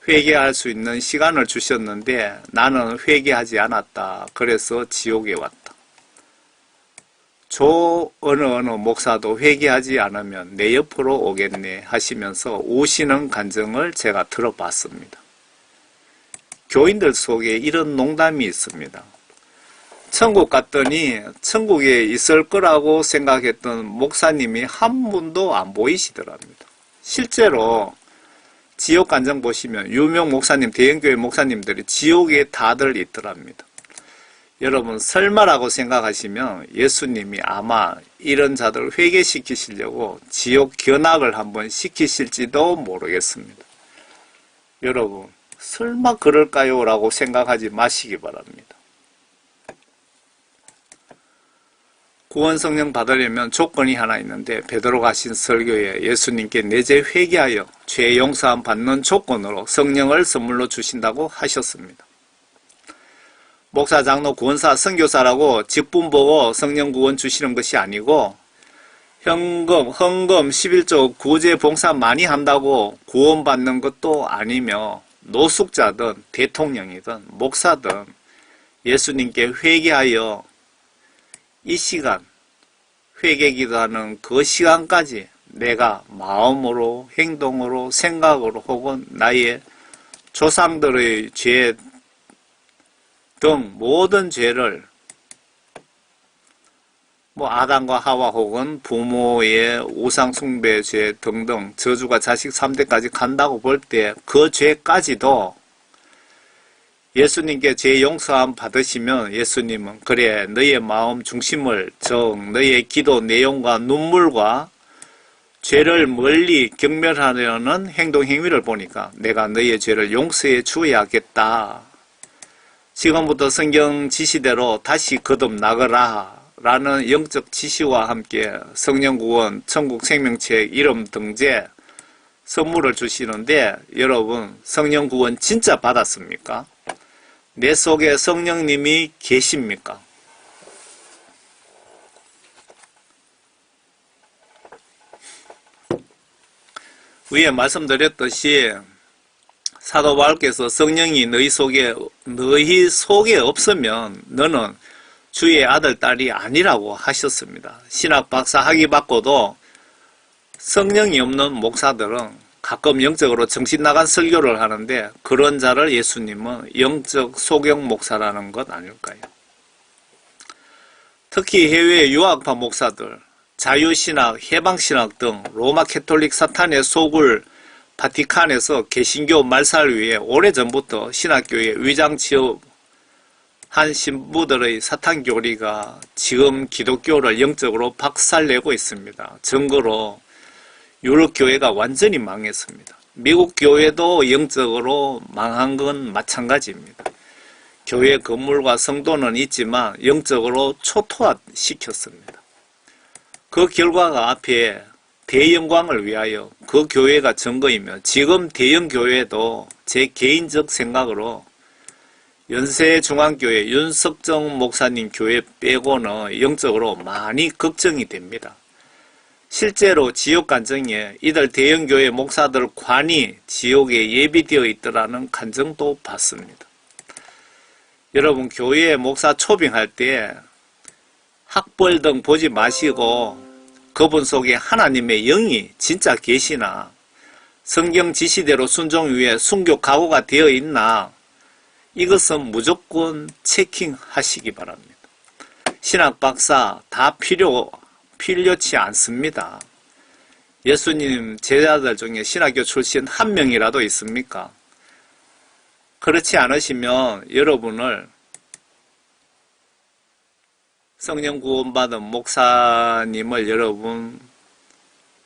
회개할 수 있는 시간을 주셨는데 나는 회개하지 않았다. 그래서 지옥에 왔다. 어느 목사도 회개하지 않으면 내 옆으로 오겠네 하시면서 오시는 간증을 제가 들어봤습니다. 교인들 속에 이런 농담이 있습니다. 천국 갔더니 천국에 있을 거라고 생각했던 목사님이 한 분도 안 보이시더랍니다. 실제로 지옥 간증 보시면 유명 목사님, 대형교회 목사님들이 지옥에 다들 있더랍니다. 여러분 설마라고 생각하시면 예수님이 아마 이런 자들을 회개시키시려고 지옥 견학을 한번 시키실지도 모르겠습니다. 여러분 설마 그럴까요? 라고 생각하지 마시기 바랍니다. 구원 성령 받으려면 조건이 하나 있는데 베드로가 하신 설교에 예수님께 내재 회개하여 죄 용서함 받는 조건으로 성령을 선물로 주신다고 하셨습니다. 목사, 장로, 구원사, 선교사라고 직분 보고 성령 구원 주시는 것이 아니고 헌금, 11조 구제 봉사 많이 한다고 구원받는 것도 아니며 노숙자든 대통령이든 목사든 예수님께 회개하여 이 시간 회개기도하는 그 시간까지 내가 마음으로 행동으로 생각으로 혹은 나의 조상들의 죄 등 모든 죄를 아담과 하와 혹은 부모의 우상숭배 죄 등등 저주가 자식 3대까지 간다고 볼 때 그 죄까지도 예수님께 죄 용서함 받으시면 예수님은 그래 너의 마음 중심을 너의 기도 내용과 눈물과 죄를 멀리 경멸하려는 행동 행위를 보니까 내가 너의 죄를 용서해 주어야겠다. 지금부터 성경 지시대로 다시 거듭나거라 라는 영적 지시와 함께 성령 구원, 천국 생명책 이름 등재 선물을 주시는데 여러분 성령 구원 진짜 받았습니까? 내 속에 성령님이 계십니까? 위에 말씀드렸듯이 사도 바울께서 성령이 너희 속에 없으면 너는 주의 아들, 딸이 아니라고 하셨습니다. 신학 박사 학위 받고도 성령이 없는 목사들은 가끔 영적으로 정신 나간 설교를 하는데 그런 자를 예수님은 영적 소경 목사라는 것 아닐까요? 특히 해외 유학파 목사들, 자유신학, 해방신학 등 로마 캐톨릭 사탄의 속을 바티칸에서 개신교 말살을 위해 오래전부터 신학교에 위장 취업한 신부들의 사탄교리가 지금 기독교를 영적으로 박살내고 있습니다. 증거로 유럽 교회가 완전히 망했습니다. 미국 교회도 영적으로 망한 건 마찬가지입니다. 교회 건물과 성도는 있지만 영적으로 초토화시켰습니다. 그 결과가 앞에 대영광을 위하여 그 교회가 증거이며 지금 대형교회도 제 개인적 생각으로 연세중앙교회 윤석정 목사님 교회 빼고는 영적으로 많이 걱정이 됩니다. 실제로 지옥 간증에 이들 대형교회 목사들 관이 지옥에 예비되어 있더라는 간증도 봤습니다. 여러분 교회 목사 초빙할 때 학벌 등 보지 마시고 그분 속에 하나님의 영이 진짜 계시나 성경 지시대로 순종 위에 순교 각오가 되어 있나 이것은 무조건 체킹하시기 바랍니다. 신학 박사 다 필요치 않습니다. 예수님 제자들 중에 신학교 출신 한 명이라도 있습니까? 그렇지 않으시면 여러분을 성령 구원받은 목사님을 여러분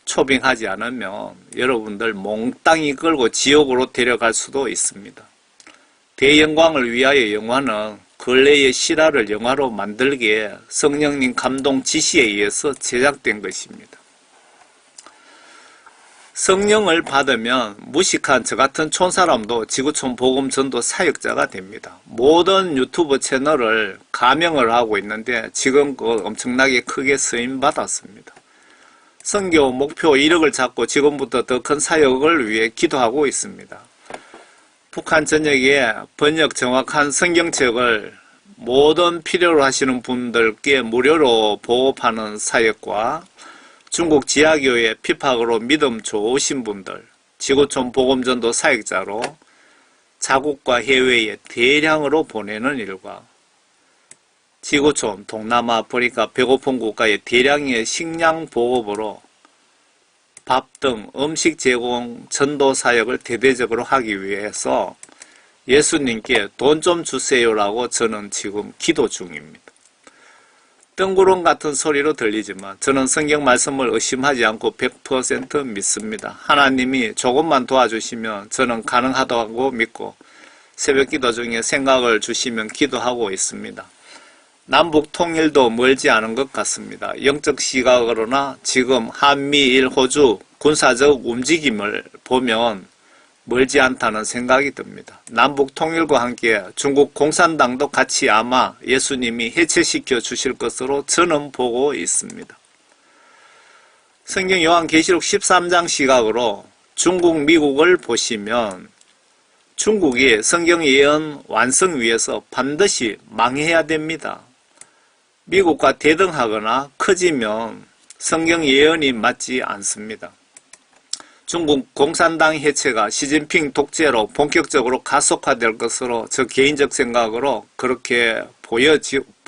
초빙하지 않으면 여러분들 몽땅히 끌고 지옥으로 데려갈 수도 있습니다. 대영광을 위하여 영화는 근래의 실화를 영화로 만들기에 성령님 감동 지시에 의해서 제작된 것입니다. 성령을 받으면 무식한 저 같은 촌사람도 지구촌 복음 전도 사역자가 됩니다. 모든 유튜브 채널을 가명을 하고 있는데 지금 엄청나게 크게 쓰임받았습니다. 선교 목표 1억을 잡고 지금부터 더 큰 사역을 위해 기도하고 있습니다. 북한 전역에 번역 정확한 성경책을 모든 필요로 하시는 분들께 무료로 보급하는 사역과 중국 지하교회 피팍으로 믿음 좋으신 분들, 지구촌 복음전도 사역자로 자국과 해외에 대량으로 보내는 일과 지구촌, 동남아, 아프리카 배고픈 국가에 대량의 식량 보급으로 밥 등 음식 제공 전도 사역을 대대적으로 하기 위해서 예수님께 돈 좀 주세요라고 저는 지금 기도 중입니다. 뜬구름 같은 소리로 들리지만 저는 성경 말씀을 의심하지 않고 100% 믿습니다. 하나님이 조금만 도와주시면 저는 가능하다고 믿고 새벽 기도 중에 생각을 주시면 기도하고 있습니다. 남북 통일도 멀지 않은 것 같습니다. 영적 시각으로나 지금 한미일 호주 군사적 움직임을 보면 멀지 않다는 생각이 듭니다. 남북 통일과 함께 중국 공산당도 같이 아마 예수님이 해체시켜 주실 것으로 저는 보고 있습니다. 성경 요한계시록 13장 시각으로 중국, 미국을 보시면 중국이 성경 예언 완성 위해서 반드시 망해야 됩니다. 미국과 대등하거나 커지면 성경 예언이 맞지 않습니다. 중국 공산당 해체가 시진핑 독재로 본격적으로 가속화될 것으로 저 개인적 생각으로 그렇게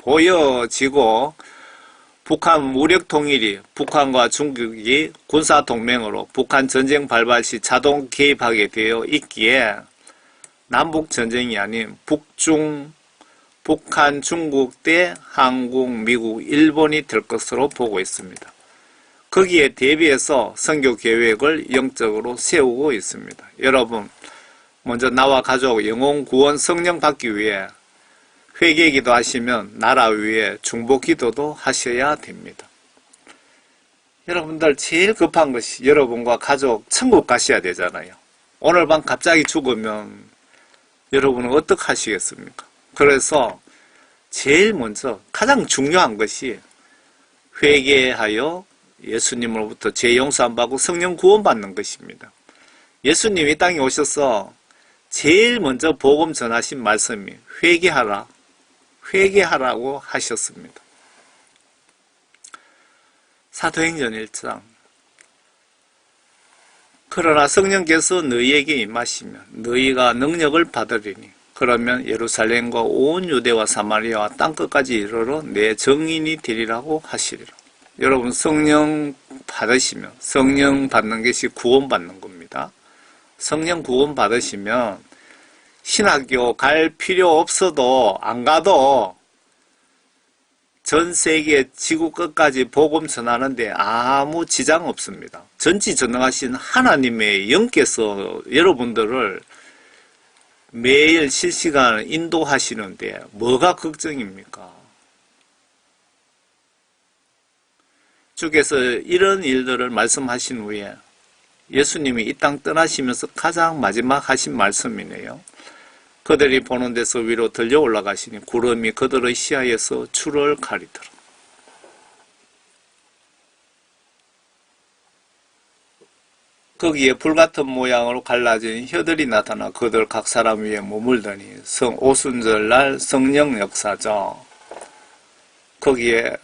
보여지고 북한 무력 통일이 북한과 중국이 군사동맹으로 북한 전쟁 발발 시 자동 개입하게 되어 있기에 남북 전쟁이 아닌 북한, 중국 대 한국, 미국, 일본이 될 것으로 보고 있습니다. 거기에 대비해서 선교 계획을 영적으로 세우고 있습니다. 여러분, 먼저 나와 가족 영혼 구원 성령 받기 위해 회개 기도하시면 나라 위해 중보 기도도 하셔야 됩니다. 여러분들 제일 급한 것이 여러분과 가족 천국 가셔야 되잖아요. 오늘 밤 갑자기 죽으면 여러분은 어떻게 하시겠습니까? 그래서 제일 먼저 가장 중요한 것이 회개하여 예수님으로부터 죄 용서 받고 성령 구원 받는 것입니다. 예수님이 땅에 오셔서 제일 먼저 복음 전하신 말씀이 회개하라고 하셨습니다. 사도행전 1장 그러나 성령께서 너희에게 임하시면 너희가 능력을 받으리니 그러면 예루살렘과 온 유대와 사마리아와 땅끝까지 이르러 내 증인이 되리라고 하시리라. 여러분 성령 받으시면 성령 받는 것이 구원 받는 겁니다. 성령 구원 받으시면 신학교 갈 필요 없어도 안 가도 전 세계 지구 끝까지 복음 전하는데 아무 지장 없습니다. 전지전능하신 하나님의 영께서 여러분들을 매일 실시간 인도하시는데 뭐가 걱정입니까? 주께서 이런 일들을 말씀하신 후에 예수님이 이 땅 떠나시면서 가장 마지막 하신 말씀이네요. 그들이 보는 데서 위로 들려 올라가시니 구름이 그들의 시야에서 주를 가리더라. 거기에 불같은 모양으로 갈라진 혀들이 나타나 그들 각 사람 위에 머물더니 오순절날 성령 역사죠. 거기에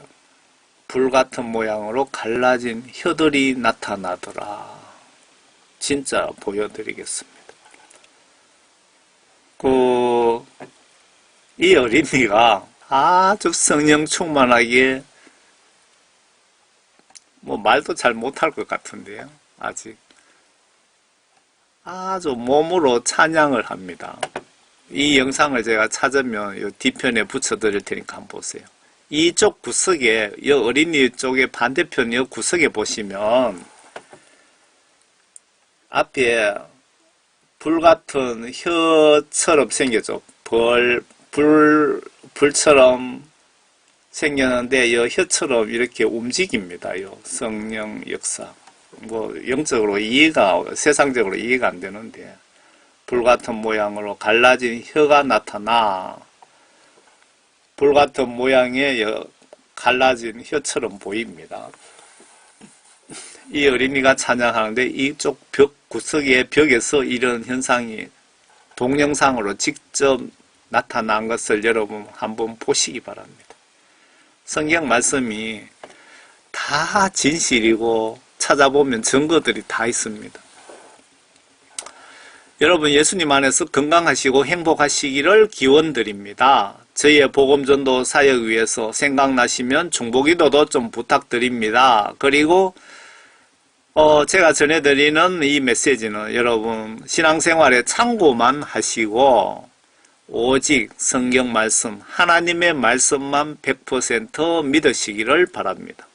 불같은 모양으로 갈라진 혀들이 나타나더라. 진짜 보여드리겠습니다. 이 어린이가 아주 성령 충만하게 말도 잘 못할 것 같은데요. 아직 아주 몸으로 찬양을 합니다. 이 영상을 제가 찾으면 이 뒤편에 붙여드릴 테니까 한번 보세요. 이쪽 구석에 이 어린이 쪽의 반대편 이 구석에 보시면 앞에 불같은 혀처럼 생겼죠. 불처럼 생겼는데 이 혀처럼 이렇게 움직입니다. 이 성령 역사. 뭐 영적으로 세상적으로 이해가 안 되는데 불같은 모양으로 갈라진 혀가 나타나 불같은 모양의 갈라진 혀처럼 보입니다. 이 어린이가 찬양하는데 이쪽 벽에서 이런 현상이 동영상으로 직접 나타난 것을 여러분 한번 보시기 바랍니다. 성경 말씀이 다 진실이고 찾아보면 증거들이 다 있습니다. 여러분 예수님 안에서 건강하시고 행복하시기를 기원드립니다. 저희의 복음전도 사역 위해서 생각나시면 중보기도도 좀 부탁드립니다. 그리고 제가 전해드리는 이 메시지는 여러분 신앙생활에 참고만 하시고 오직 성경 말씀, 하나님의 말씀만 100% 믿으시기를 바랍니다.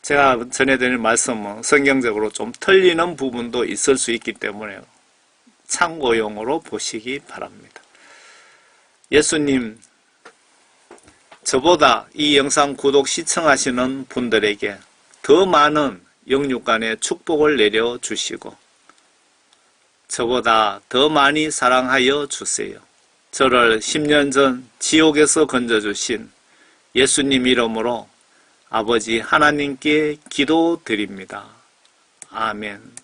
제가 전해드리는 말씀은 성경적으로 좀 틀리는 부분도 있을 수 있기 때문에 참고용으로 보시기 바랍니다. 예수님, 저보다 이 영상 구독 시청하시는 분들에게 더 많은 영육간의 축복을 내려주시고 저보다 더 많이 사랑하여 주세요. 저를 10년 전 지옥에서 건져주신 예수님 이름으로 아버지 하나님께 기도드립니다. 아멘.